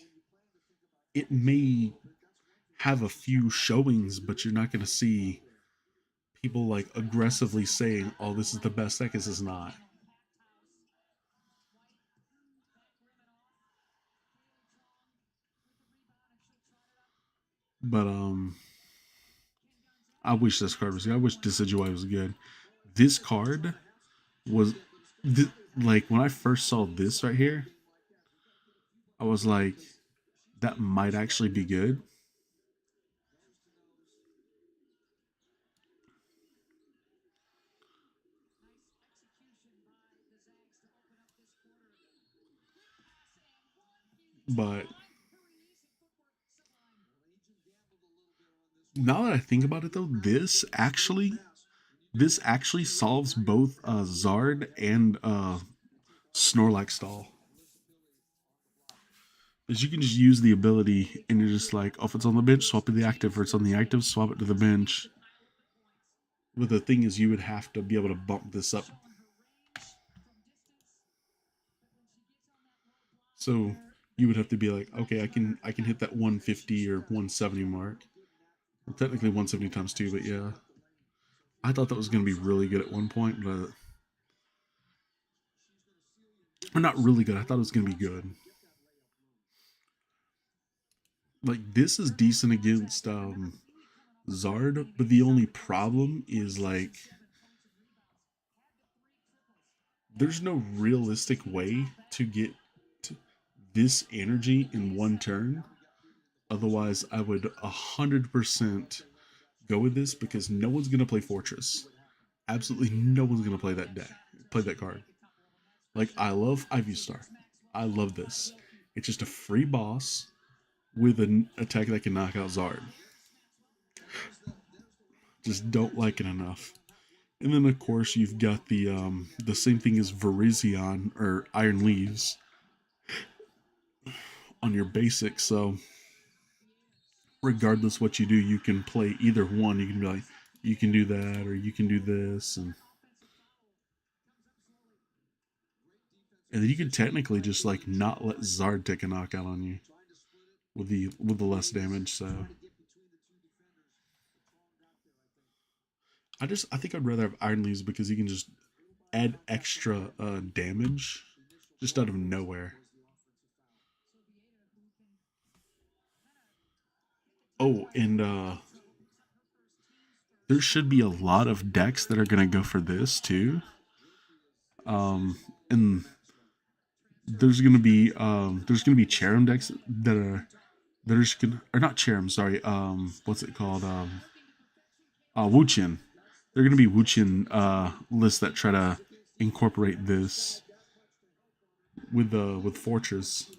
It may have a few showings, but you're not going to see people like aggressively saying, "Oh, this is the best deck." This is not. But I wish this card was good. I wish Decidueye was good. This card was like when I first saw this right here, I was like, that might actually be good. But now that I think about it, though, this actually solves both Zard and Snorlax stall. Is you can just use the ability and you're just like, oh, if it's on the bench, swap it to the active, or it's on the active, swap it to the bench. But the thing is, you would have to be able to bump this up. So you would have to be like, okay, I can hit that 150 or 170 mark. Well, technically 170 times two, but yeah. I thought that was going to be really good at one point, but or not really good. I thought it was going to be good. Like this is decent against Zard, but the only problem is like there's no realistic way to get this energy in one turn. Otherwise, I would 100% go with this because no one's gonna play Fortress. Absolutely, no one's gonna play that deck, play that card. Like I love Ivy Star, I love this. It's just a free boss with an attack that can knock out Zard. Just don't like it enough. And then of course you've got the same thing as Virizion or Iron Leaves on your basic. So regardless what you do, you can play either one. You can be like, you can do that or you can do this, and then you can technically just like not let Zard take a knockout on you with the less damage. So I think I'd rather have Iron Leaves because you can just add extra damage just out of nowhere. Oh, and there should be a lot of decks that are gonna go for this too. And there's gonna be Cherim decks that are just gonna, or not Cherim, sorry. What's it called? Wuchin. They're gonna be Wuchin lists that try to incorporate this with Fortress.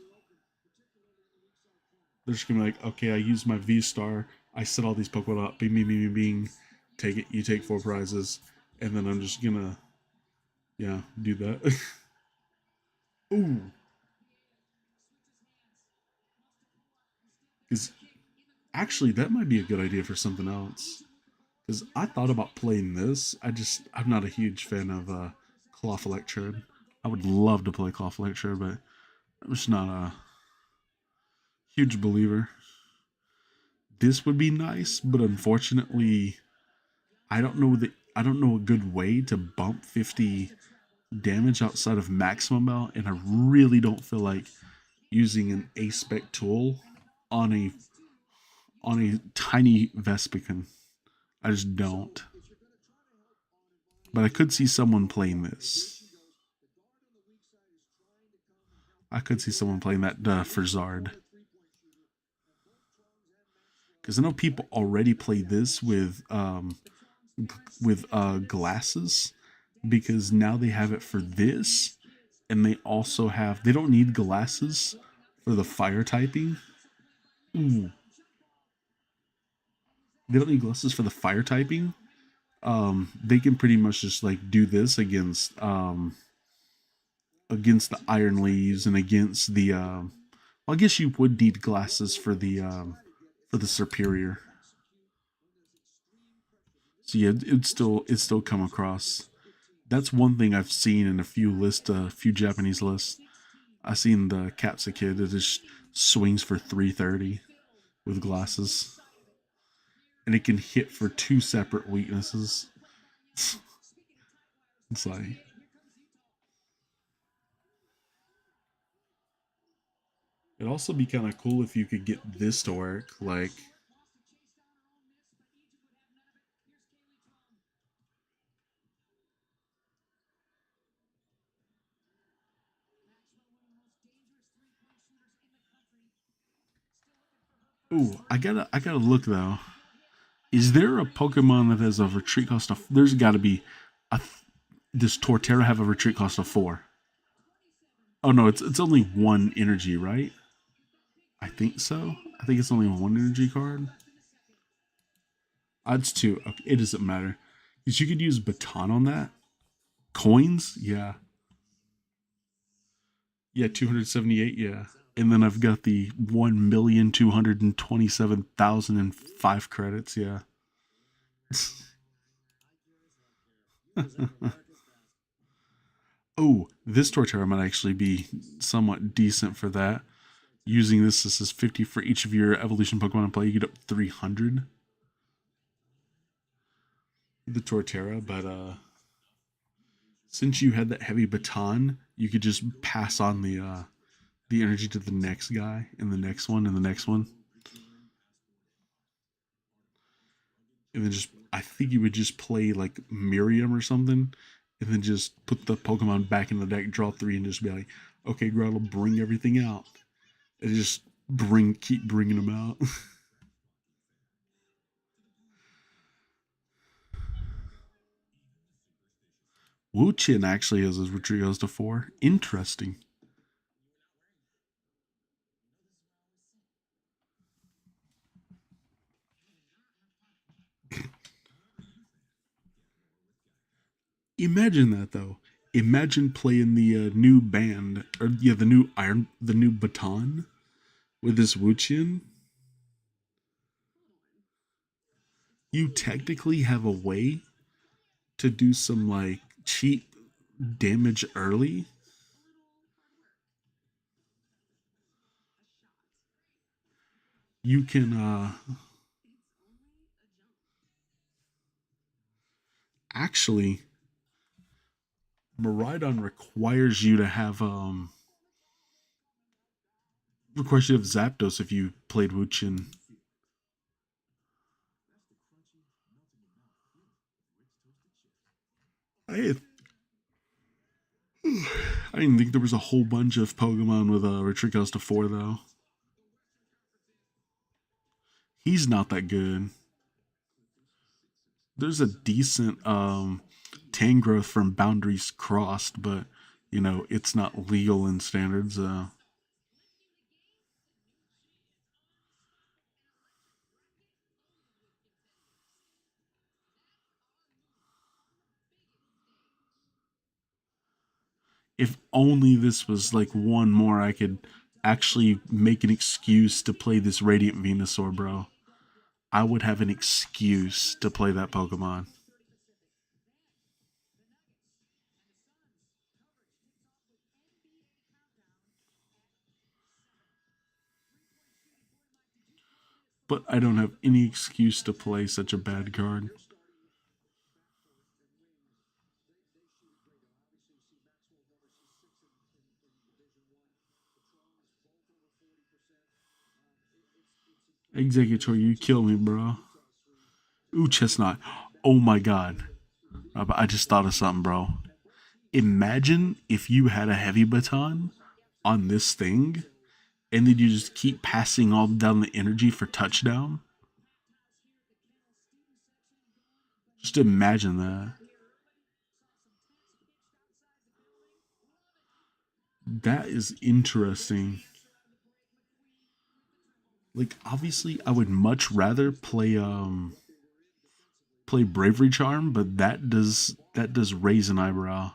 They're just gonna be like, okay, I use my V Star, I set all these Pokemon up, bing, bing, bing, bing, bing, take it, you take 4 prizes, and then I'm just gonna, yeah, do that. Ooh, because actually that might be a good idea for something else. Because I thought about playing this, I'm not a huge fan of Cloth Electrode. I would love to play Cloth Electrode, but I'm just not a huge believer. This would be nice, but unfortunately, I don't know a good way to bump 50 damage outside of maximum amount, and I really don't feel like using an A-spec tool on a tiny Vespican. I just don't. But I could see someone playing this. I could see someone playing that for Zard. Because I know people already play this with glasses, because now they have it for this and they also have, they don't need glasses for the fire typing. Ooh, they don't need glasses for the fire typing. They can pretty much just like do this against the iron leaves and against the well, I guess you would need glasses for the superior. So yeah, it'd still come across. That's one thing I've seen in a few Japanese lists. I seen the Capsa kid that just swings for 330 with glasses, and it can hit for two separate weaknesses. It's like, it'd also be kind of cool if you could get this to work. Like, ooh, I gotta look though. Is there a Pokemon that has a retreat cost of? There's got to be. A, does Torterra have a retreat cost of 4? Oh no, it's only one energy, right? I think so. I think it's only one energy card. It's 2. Okay, it doesn't matter. Because you could use baton on that. Coins, yeah, yeah, 278, yeah. And then I've got the 1,227,005 credits, yeah. Oh, this Torterra might actually be somewhat decent for that. Using this is 50 for each of your evolution Pokemon in play. You get up 300. The Torterra, but since you had that heavy baton, you could just pass on the energy to the next guy and the next one and the next one. And then just, I think you would just play like Miriam or something, and then just put the Pokemon back in the deck, draw 3, and just be like, okay, Groudle, bring everything out. And just keep bringing them out. Wu Chin actually has his retreat goes to 4. Interesting. Imagine that though. Imagine playing the new band, or yeah, the new baton with this Wuchian. You technically have a way to do some like cheap damage early. You can actually, Miraidon requires you to have Zapdos if you played Wuchin. I I didn't think there was a whole bunch of Pokemon with a retreat cost of 4 though. He's not that good. There's a decent Tangrowth from Boundaries Crossed, but you know it's not legal in standards. If only this was like one more, I could actually make an excuse to play this Radiant Venusaur, bro. I would have an excuse to play that Pokemon. But I don't have any excuse to play such a bad card. Executor, you kill me, bro. Ooh, Chestnut. Oh my god. I just thought of something, bro. Imagine if you had a heavy baton on this thing, and then you just keep passing all down the energy for touchdown. Just imagine that. That is interesting. Like obviously I would much rather play Bravery Charm, but that does raise an eyebrow.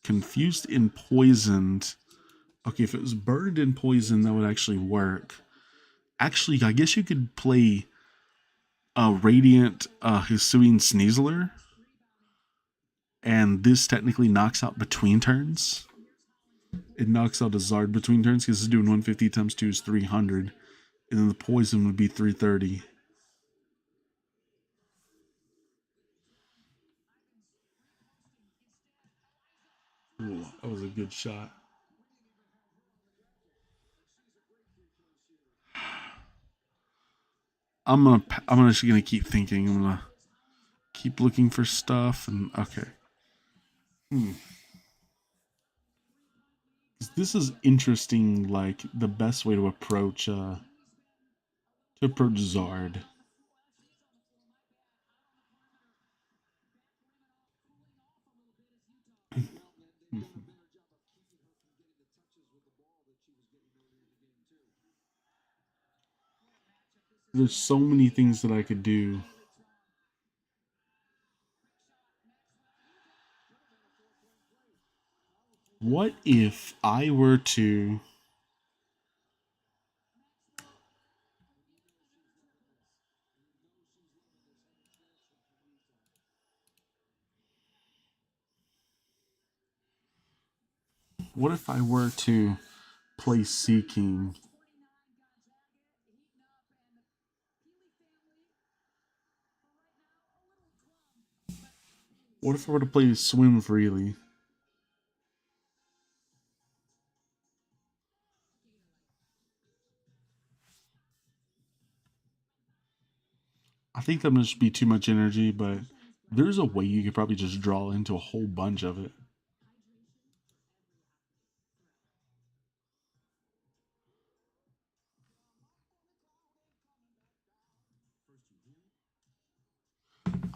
Confused and poisoned. Okay, if it was burned and poisoned, that would actually work. Actually, I guess you could play a Radiant Hisuian Sneasler, and this technically knocks out between turns. It knocks out a Zard between turns because it's doing 150 times 2 is 300, and then the poison would be 330. Ooh, that was a good shot. I'm just gonna keep thinking. I'm gonna keep looking for stuff and okay. Hmm. This is interesting. Like the best way to approach Zard. There's so many things that I could do. What if I were to? What if I were to play Seeking? What if I were to play Swim Freely? I think that must be too much energy, but there's a way you could probably just draw into a whole bunch of it.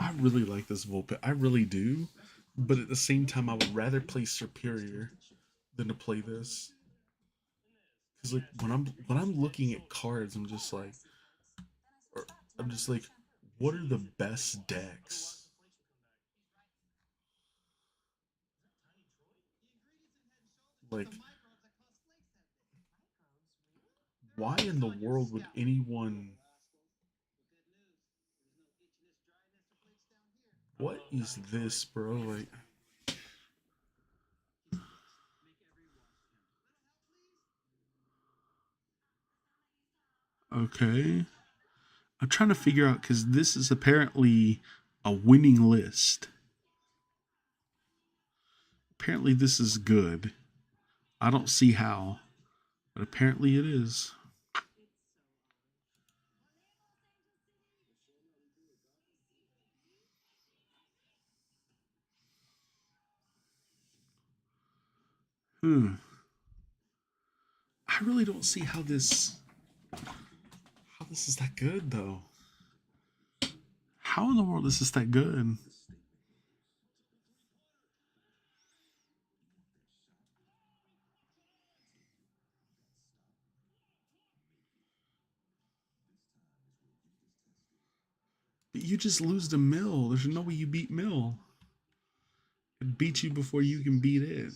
I really like this Vulpix. I really do. But at the same time, I would rather play Superior than to play this. Because like when I'm looking at cards, or, I'm just like, what are the best decks? Like, why in the world would anyone? What is this, bro? Like, okay. I'm trying to figure out because this is apparently a winning list. Apparently, this is good. I don't see how, but apparently it is. Hmm. I really don't see how this is that good though. How in the world is this that good? But you just lose to Mill. There's no way you beat Mill. It beats you before you can beat it.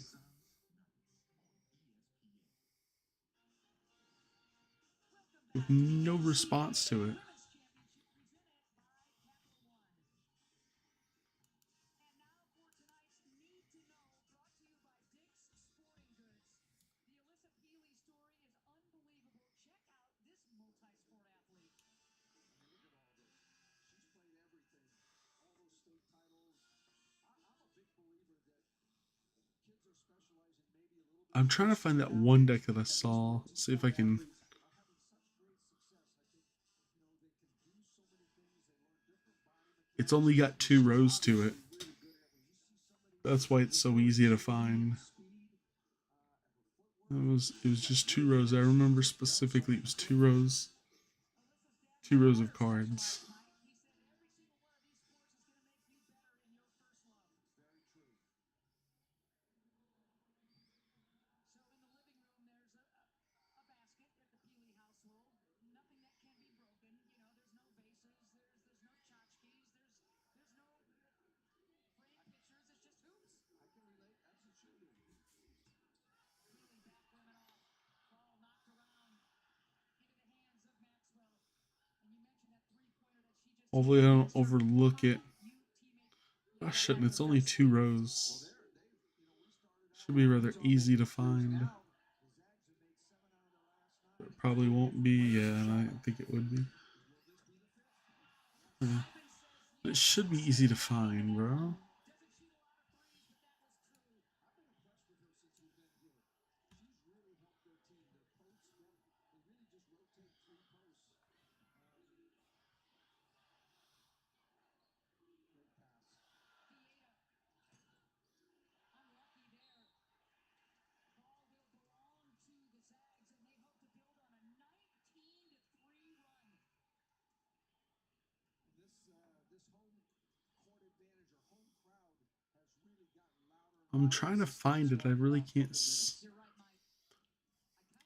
With no response to it. I'm trying to find that one deck that I saw. See if I can. It's only got 2 rows to it. That's why it's so easy to find. It was just 2 rows. I remember specifically it was 2 rows. 2 rows of cards. Hopefully I don't overlook it. I shouldn't. It's only 2 rows. Should be rather easy to find. But it probably won't be. Yeah, and I think it would be. It should be easy to find, bro. I'm trying to find it. I really can't.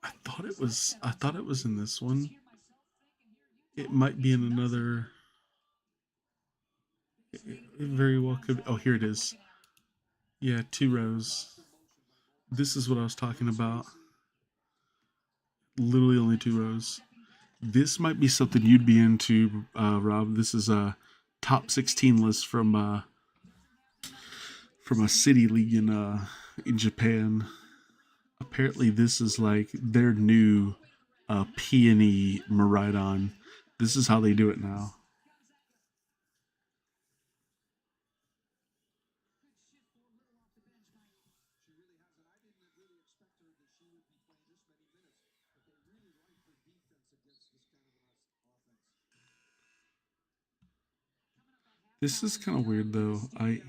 I thought it was. I thought it was in this one. It might be in another. It very well could. Oh, here it is. Yeah, 2 rows. This is what I was talking about. Literally only 2 rows. This might be something you'd be into, Rob. This is a top 16 list from a city league in Japan. Apparently, this is like their new peony Maridon. This is how they do it now. This is kind of weird though. I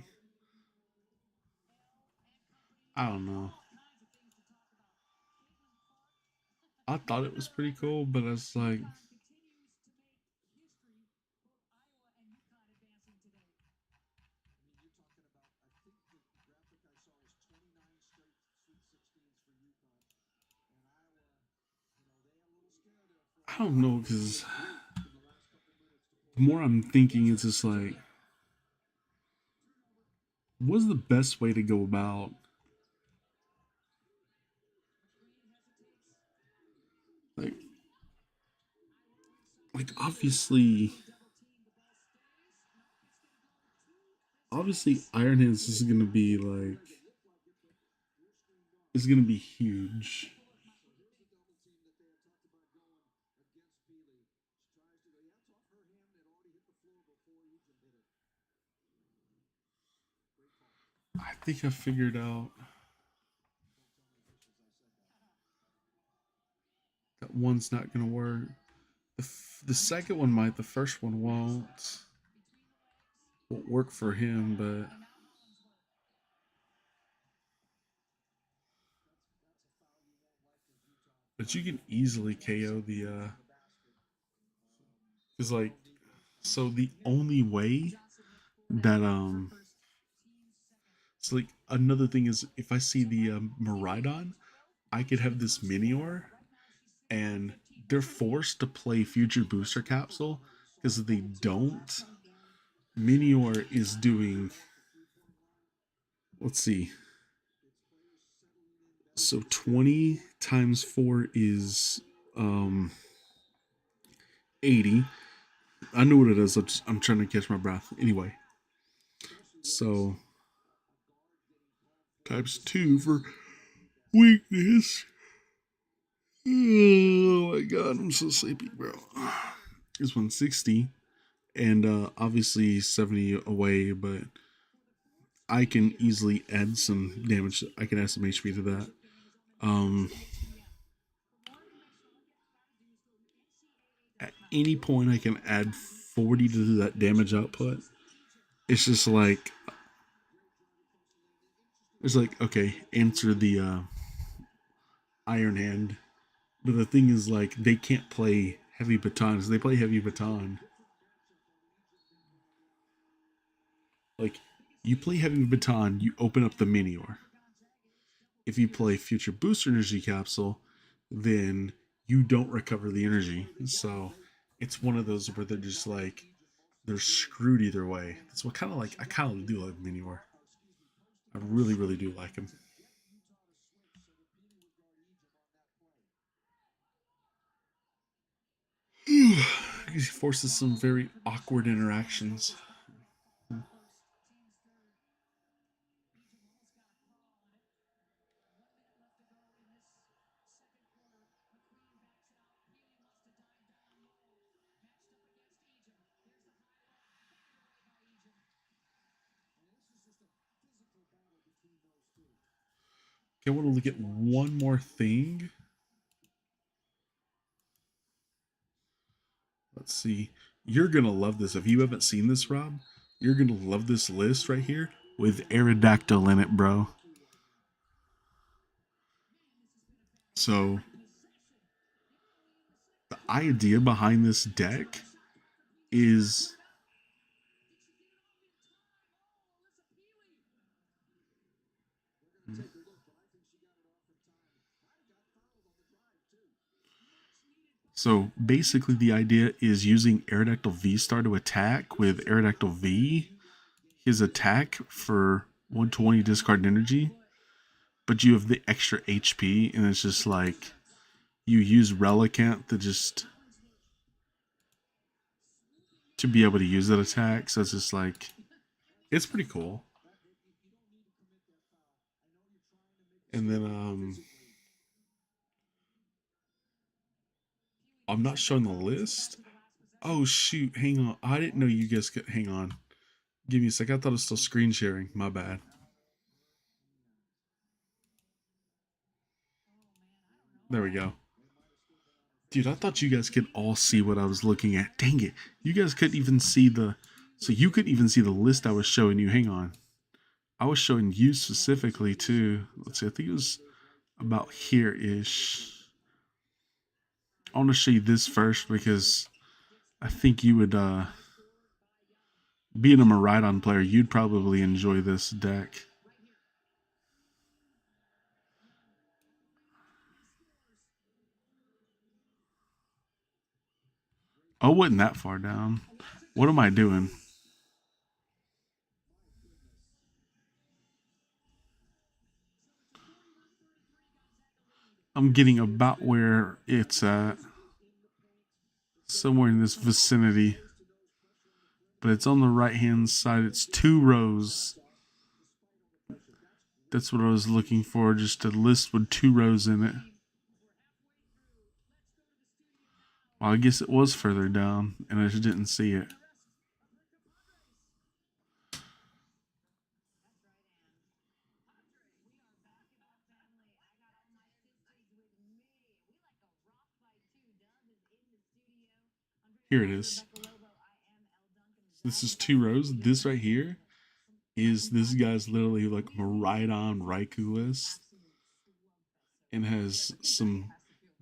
don't know. I thought it was pretty cool, but it's like I don't know because the more I'm thinking, it's just like, what's the best way to go about like obviously Iron Hands is gonna be like is gonna be huge. I think I figured out that one's not gonna work. The second one might, the first one won't work for him, but you can easily KO the is like so the only way that so like another thing is if I see the Maridon, I could have this Minior and they're forced to play future booster capsule because if they don't, Minior is doing let's see. So 20 times 4 is 80. I know what it is. I'm trying to catch my breath. Anyway, so times 2 for weakness. Oh my god, I'm so sleepy, bro. It's 160 and obviously 70 away, but I can easily add some damage. I can add some HP to that. Um, at any point, I can add 40 to that damage output. It's just like it's like okay, answer the Iron Hand, but the thing is like they can't play Heavy baton. So they play heavy baton. Like, you play heavy baton, you open up the Minior. If you play future booster energy capsule, then you don't recover the energy. So it's one of those where they're just like they're screwed either way. That's what kind of like I kind of do like Minior. I really, really do like him. He forces some very awkward interactions. Okay, I want to look at one more thing. Let's see. You're gonna love this. If you haven't seen this, Rob, you're gonna love this list right here with Aerodactyl in it, bro. So the idea behind this deck is so basically the idea is using Aerodactyl V Star to attack with Aerodactyl V, his attack for 120 discard energy, but you have the extra HP, and it's just like you use Relicanth to be able to use that attack. So it's just like it's pretty cool. And then I'm not showing the list. Oh shoot, hang on. I didn't know you guys could hang on. Give me a sec. I thought it was still screen sharing. My bad. There we go. Dude, I thought you guys could all see what I was looking at. Dang it. You guys couldn't even see the so you couldn't even see the list I was showing you. Hang on. I was showing you specifically too. Let's see, I think it was about here-ish. I want to show you this first because I think you would being a Maridon player, you'd probably enjoy this deck. Oh, wasn't that far down. What am I doing? I'm getting about where it's at. Somewhere in this vicinity. But it's on the right hand side. It's 2 rows. That's what I was looking for. Just a list with 2 rows in it. Well, I guess it was further down, and I just didn't see it. Here it is. This is 2 rows. This right here is this guy's literally like Maridon Raikou list. And has some.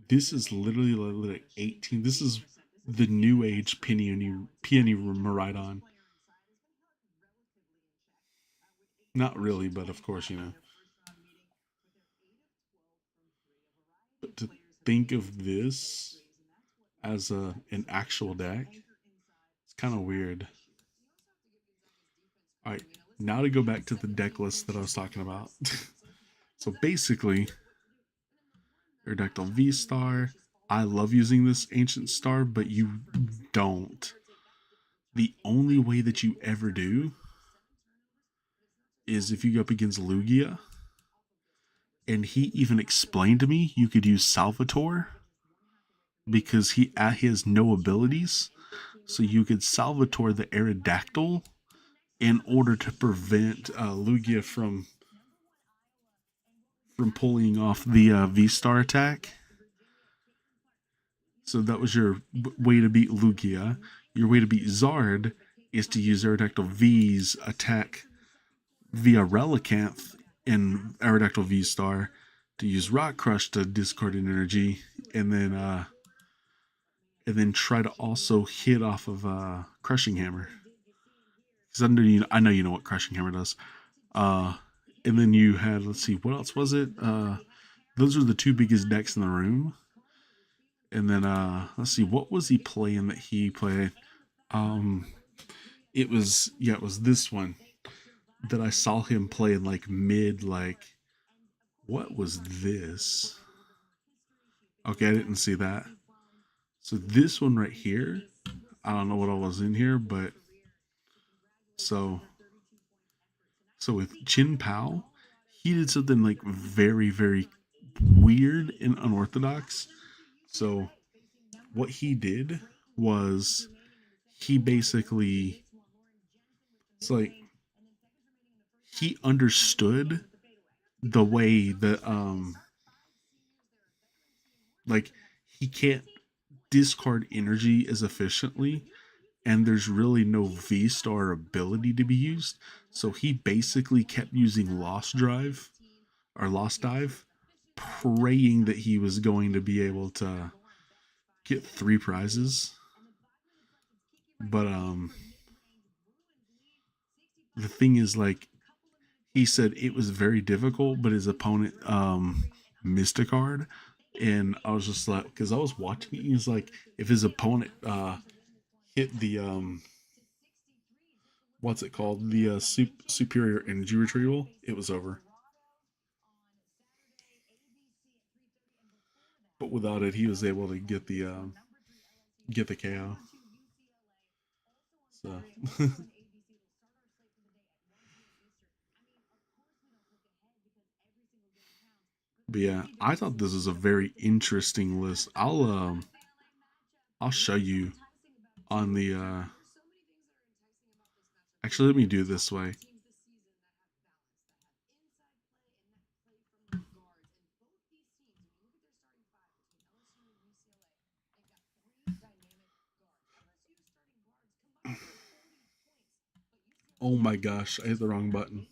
This is literally like 18. This is the new age Peony Maridon. Not really, but of course, you know. But to think of this as an actual deck, it's kind of weird. All right, now to go back to the deck list that I was talking about. So basically, Aerodactyl V Star. I love using this Ancient Star, but you don't. The only way that you ever do is if you go up against Lugia. And he even explained to me you could use Salvatore because he has no abilities. So you could Salvatore the Aerodactyl in order to prevent Lugia from pulling off the V-Star attack. So that was your way to beat Lugia. Your way to beat Zard is to use Aerodactyl V's attack via Relicanth and Aerodactyl V-Star to use Rock Crush to discard an energy, and then and then try to also hit off of crushing hammer. Because I know you know what crushing hammer does. Uh, and then you had, let's see, what else was it? Those are the two biggest decks in the room. And then let's see, what was he playing that he played? Um, it was it was this one that I saw him play in like mid like what was this? Okay, I didn't see that. So this one right here, I don't know what I was in here, but so so with Chin Pao, he did something like very, very weird and unorthodox. So what he did was he basically it's like he understood the way that like he can't discard energy as efficiently, and there's really no V star ability to be used. So he basically kept using Lost Drive or Lost Dive, praying that he was going to be able to get 3 prizes. But the thing is, like he said, it was very difficult, but his opponent missed a card, and I was just like, because I was watching it, he's like, if his opponent hit the what's it called, the superior energy retrieval, it was over. But without it, he was able to get the KO. So, but yeah, I thought this was a very interesting list. I'll show you on the actually let me do it this way. Oh my gosh, I hit the wrong button.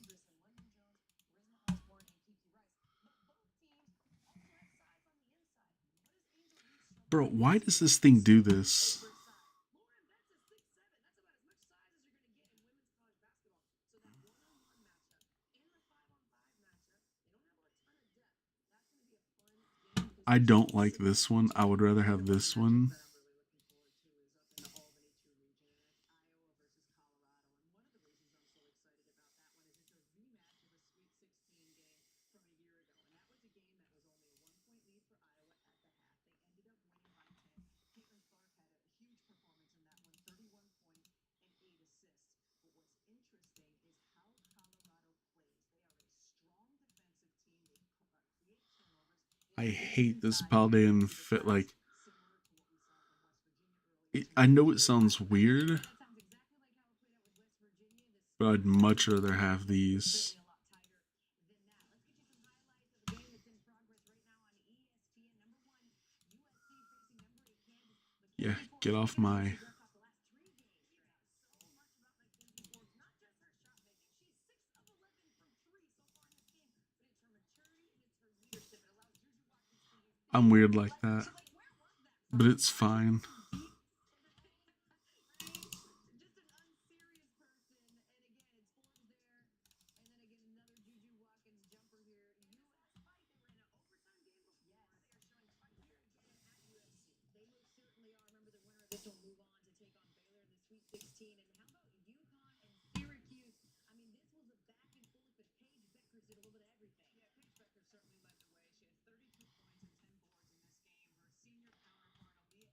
Bro, why does this thing do this? I don't like this one. I would rather have this one. I hate this Paldean fit. Like, I know it sounds weird, but I'd much rather have these. Yeah, get off my. I'm weird like that, but it's fine.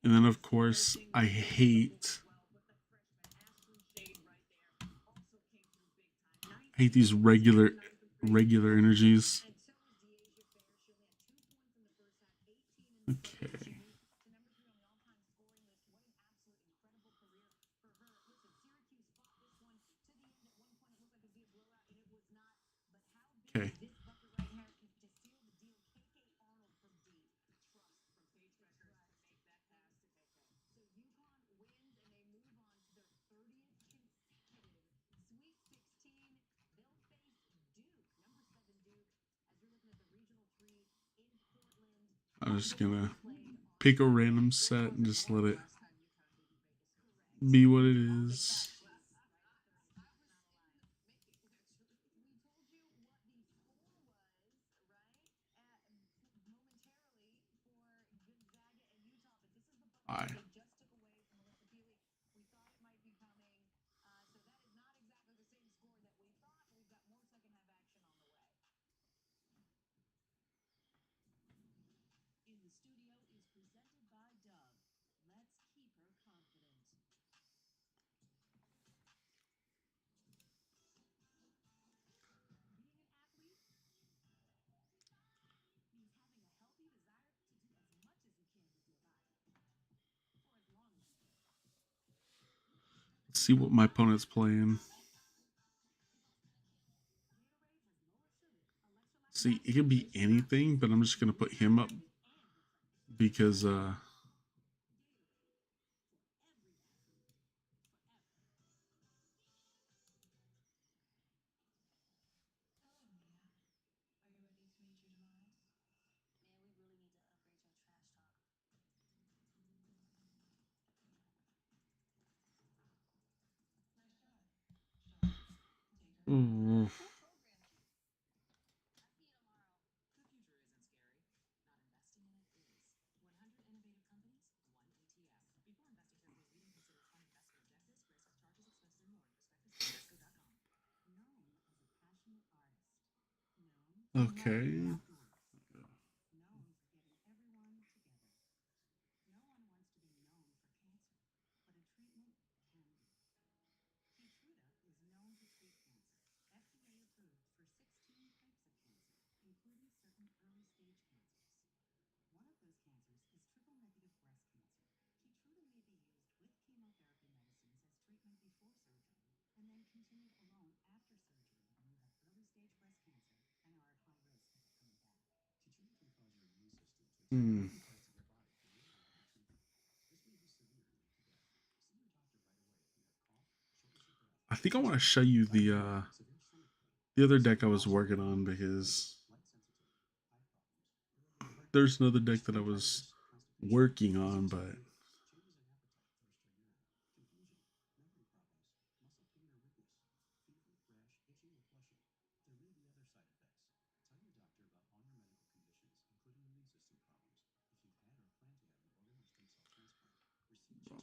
And then, of course, I hate these regular energies. Okay. Okay. I'm just gonna pick a random set and just let it be what it is. I. Let's see what my opponent's playing. See, it can be anything, but I'm just gonna put him up because ooh. Okay. Hmm. I think I want to show you the other deck I was working on because there's another deck that I was working on, but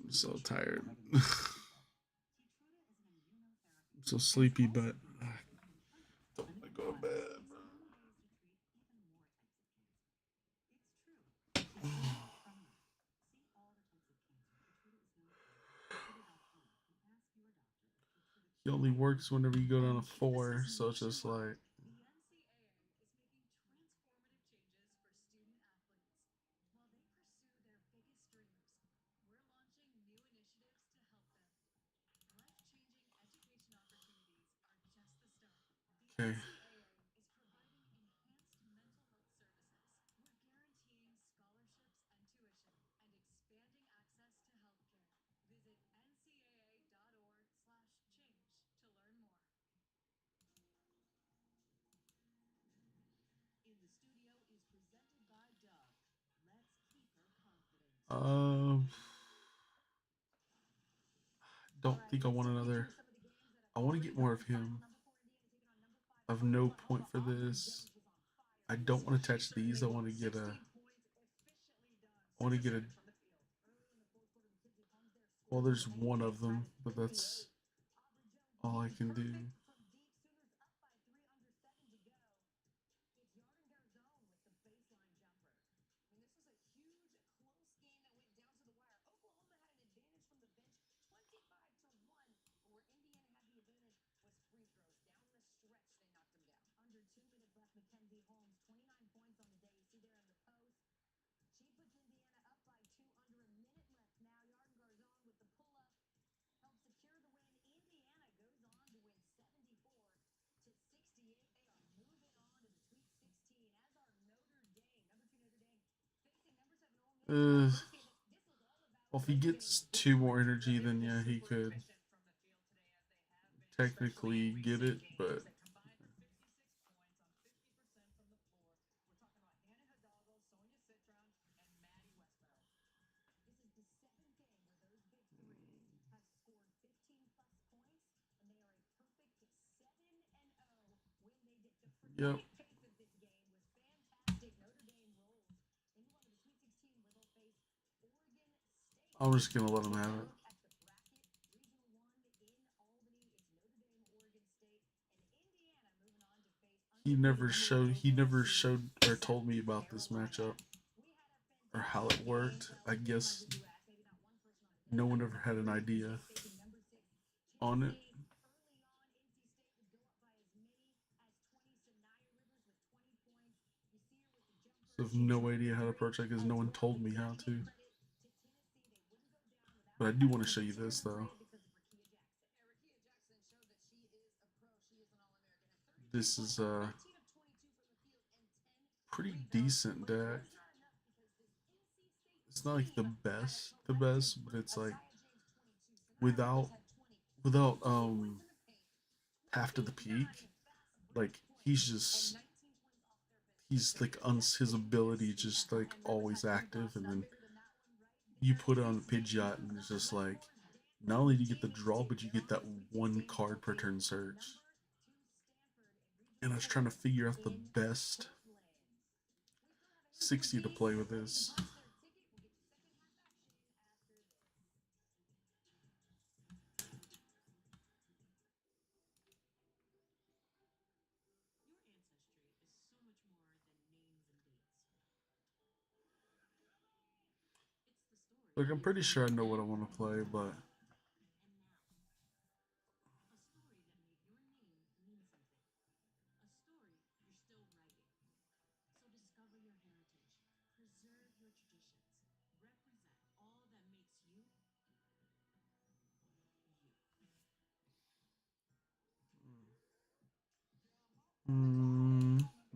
I'm so tired. I'm so sleepy, but I don't want to go to bed. He only works whenever you go down to four, so it's just like okay. Um, don't think I want another. I want to get more of him. I have no point for this. I don't want to touch these. I want to get a. I want to get a. Well, there's one of them, but that's all I can do. Uh, well, if he gets two more energy, then yeah, he could technically get it, but Yep. I'm just gonna let him have it. He never showed or told me about this matchup or how it worked. I guess no one ever had an idea on it. So I have no idea how to approach that because no one told me how to. But I do want to show you this though. This is a pretty decent deck. It's not like the best, but it's like without without half to the peak. Like he's like his ability just like always active, and then you put it on the Pidgeot, and it's just like not only do you get the draw, but you get that one card per turn search. And I was trying to figure out the best 60 to play with this. Like I'm pretty sure I know what I want to play, but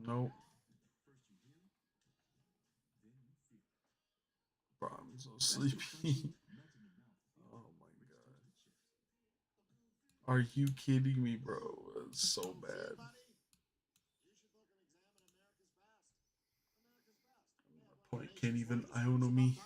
nope. Bro, I'm so sleepy. Oh my god. Are you kidding me, bro? It's so bad. Point can't even Iono me.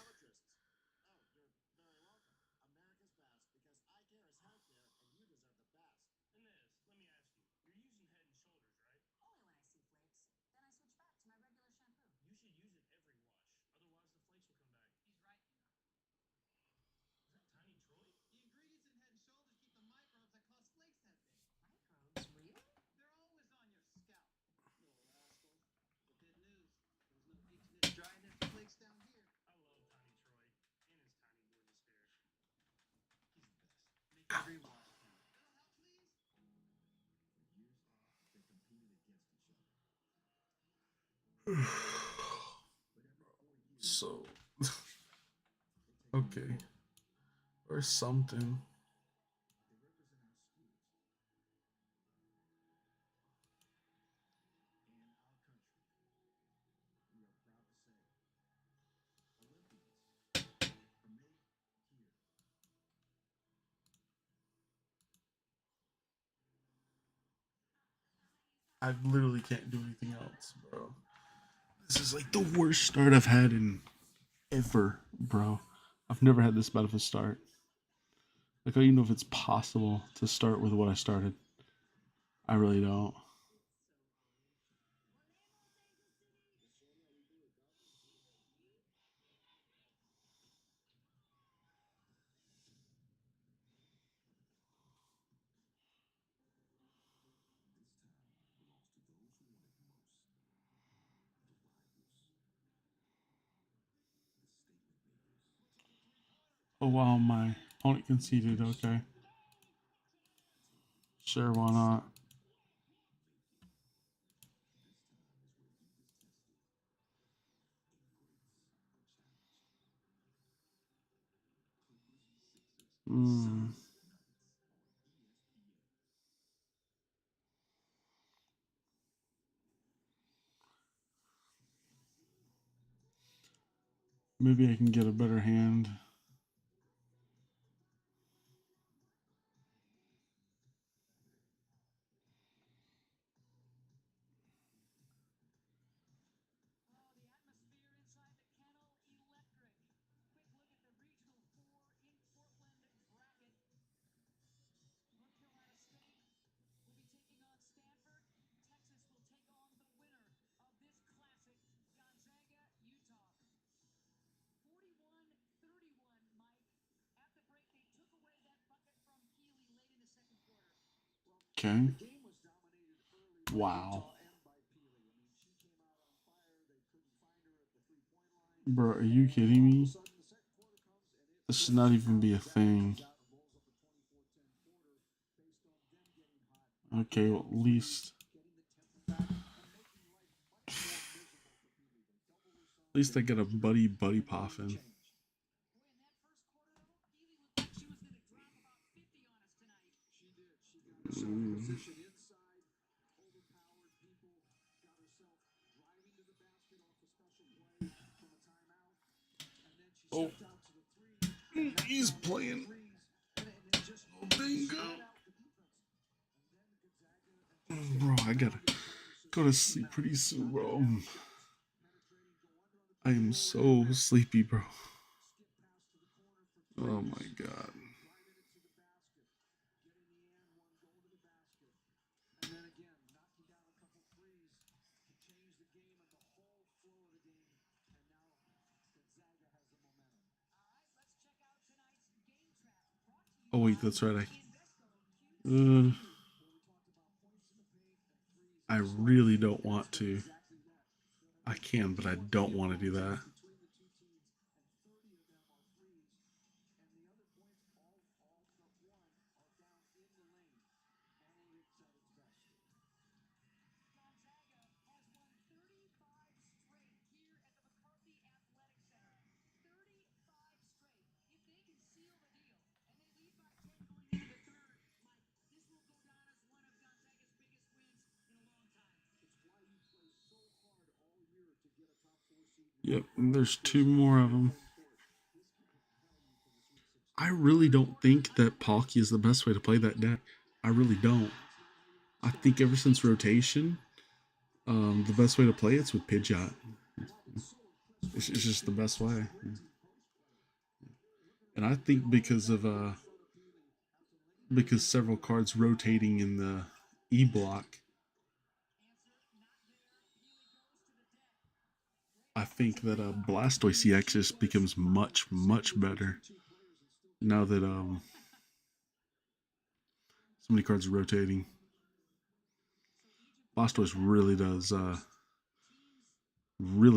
So okay, or something. I literally can't do anything else, bro. This is like the worst start I've had in ever, bro. I've never had this bad of a start. Like I don't even know if it's possible to start with what I started. I really don't. Oh wow, my opponent conceded. Okay, sure, why not? Hmm. Maybe I can get a better hand. Okay. Wow. Bro, are you kidding me? This should not even be a thing. Okay, well, at least I get a buddy poffin. Mm. Oh, he's playing. Oh, bingo. Bro, I gotta go to sleep pretty soon, bro. I am so sleepy, bro. Oh my god. Oh wait, that's right. I really don't want to. I can, but I don't want to do that. Yep, and there's two more of them. I really don't think that Palkia is the best way to play that deck. I really don't. I think ever since rotation, the best way to play it's with Pidgeot. It's just the best way. And I think because several cards rotating in the E block, I think that Blastoise EX just becomes much better now that so many cards are rotating. Blastoise really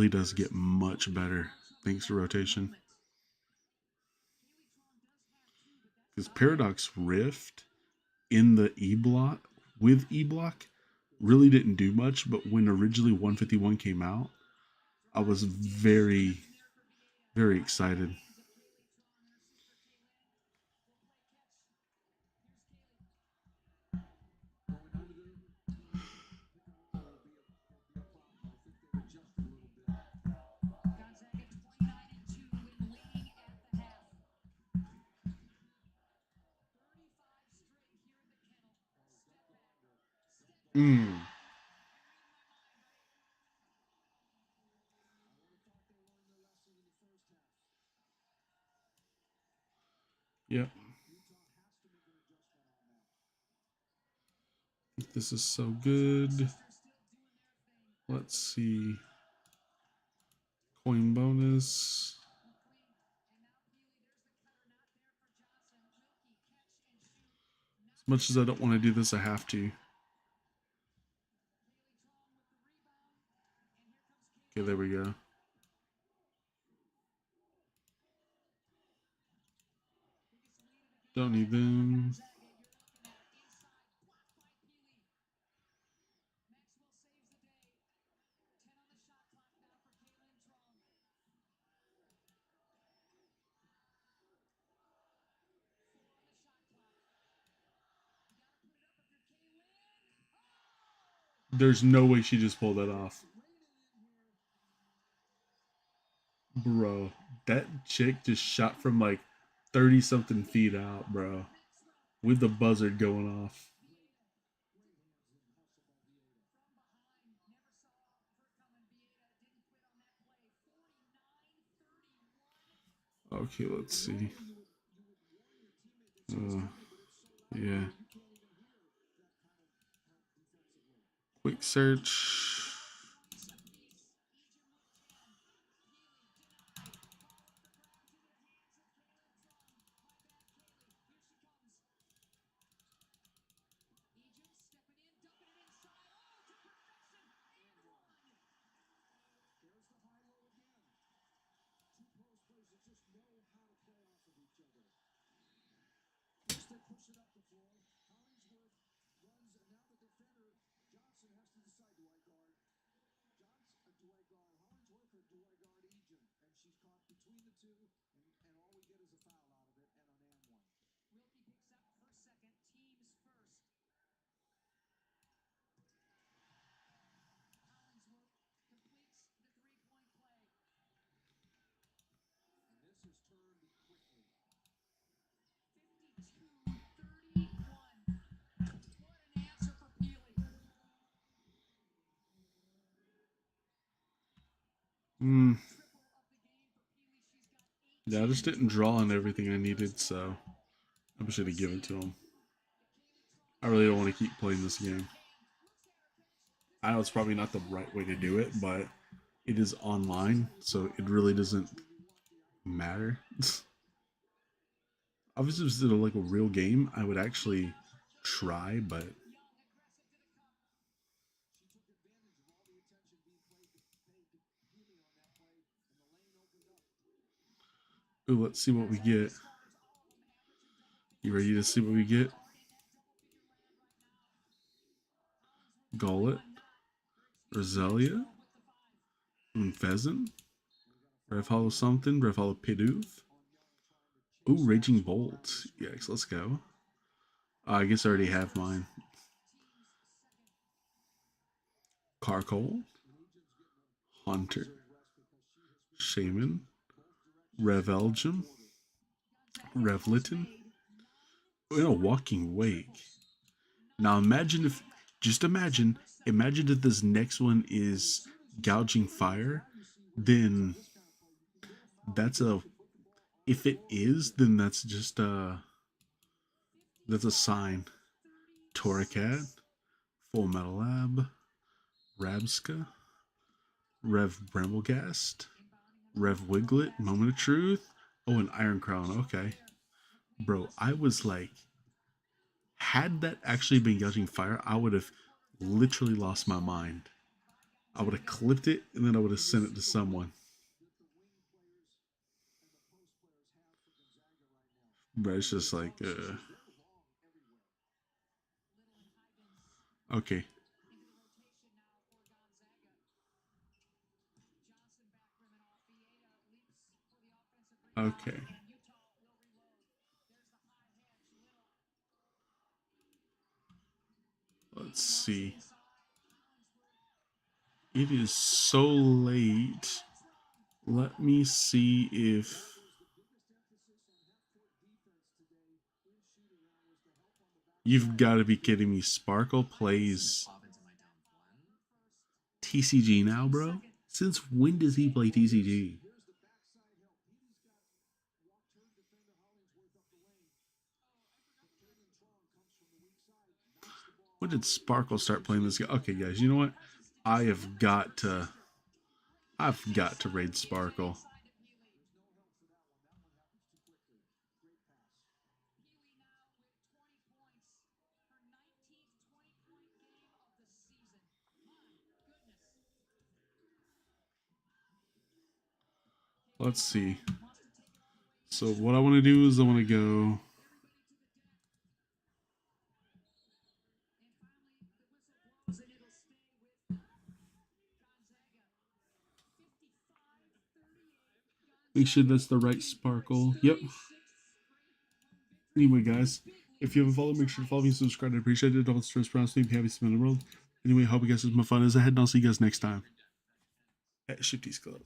does get much better thanks to rotation. Because Paradox Rift in the E block with E block really didn't do much, but when originally 151 came out, I was very excited. Mm. Yep. This is so good. Let's see. Coin bonus. As much as I don't want to do this, I have to. Okay, there we go. Don't need them. There's no way she just pulled that off. Bro, that chick just shot from like 30 something feet out, bro. With the buzzard going off. Okay, let's see. Yeah. Quick search. Hmm. Yeah, I just didn't draw on everything I needed, so I should have given it to him. I really don't want to keep playing this game. I know it's probably not the right way to do it, but it is online, so it really doesn't matter. Obviously, if this is like a real game, I would actually try, but ooh, let's see what we get. You ready to see what we get? Gullet, Roselia, Pheasant, Rev Hollow something, Rev Hollow Pidoof. Ooh, Raging Bolt. Yikes, let's go. I guess I already have mine. Carcole, Hunter, Shaman, Revelgium, Revliton, in a Walking Wake. Now imagine if, just imagine if this next one is Gouging Fire, then that's a, if it is, then that's just that's a sign. Torracat, Full Metal Lab, Rabska, Rev Bramblegast, Rev Wiglet, Moment of Truth. Oh, an Iron Crown. Okay. Bro, I was like, had that actually been Gouging Fire, I would have literally lost my mind. I would have clipped it and then I would have sent it to someone. But it's just like, okay. Okay. Let's see. It is so late. Let me see if you've got to be kidding me. Sparkle plays TCG now, bro? Since when does he play TCG? When did Sparkle start playing this game? Okay, guys, you know what? I have got to. I've got to raid Sparkle. Let's see. So what I want to do is I want to go. Make sure that's the right Sparkle. Yep. Anyway, guys, if you haven't followed, make sure to follow me and subscribe. I appreciate it. Don't stress, proud, sleep, happy, spin the world. Anyway, I hope you guys have my fun as ahead, and I'll see you guys next time at Shifty's Club.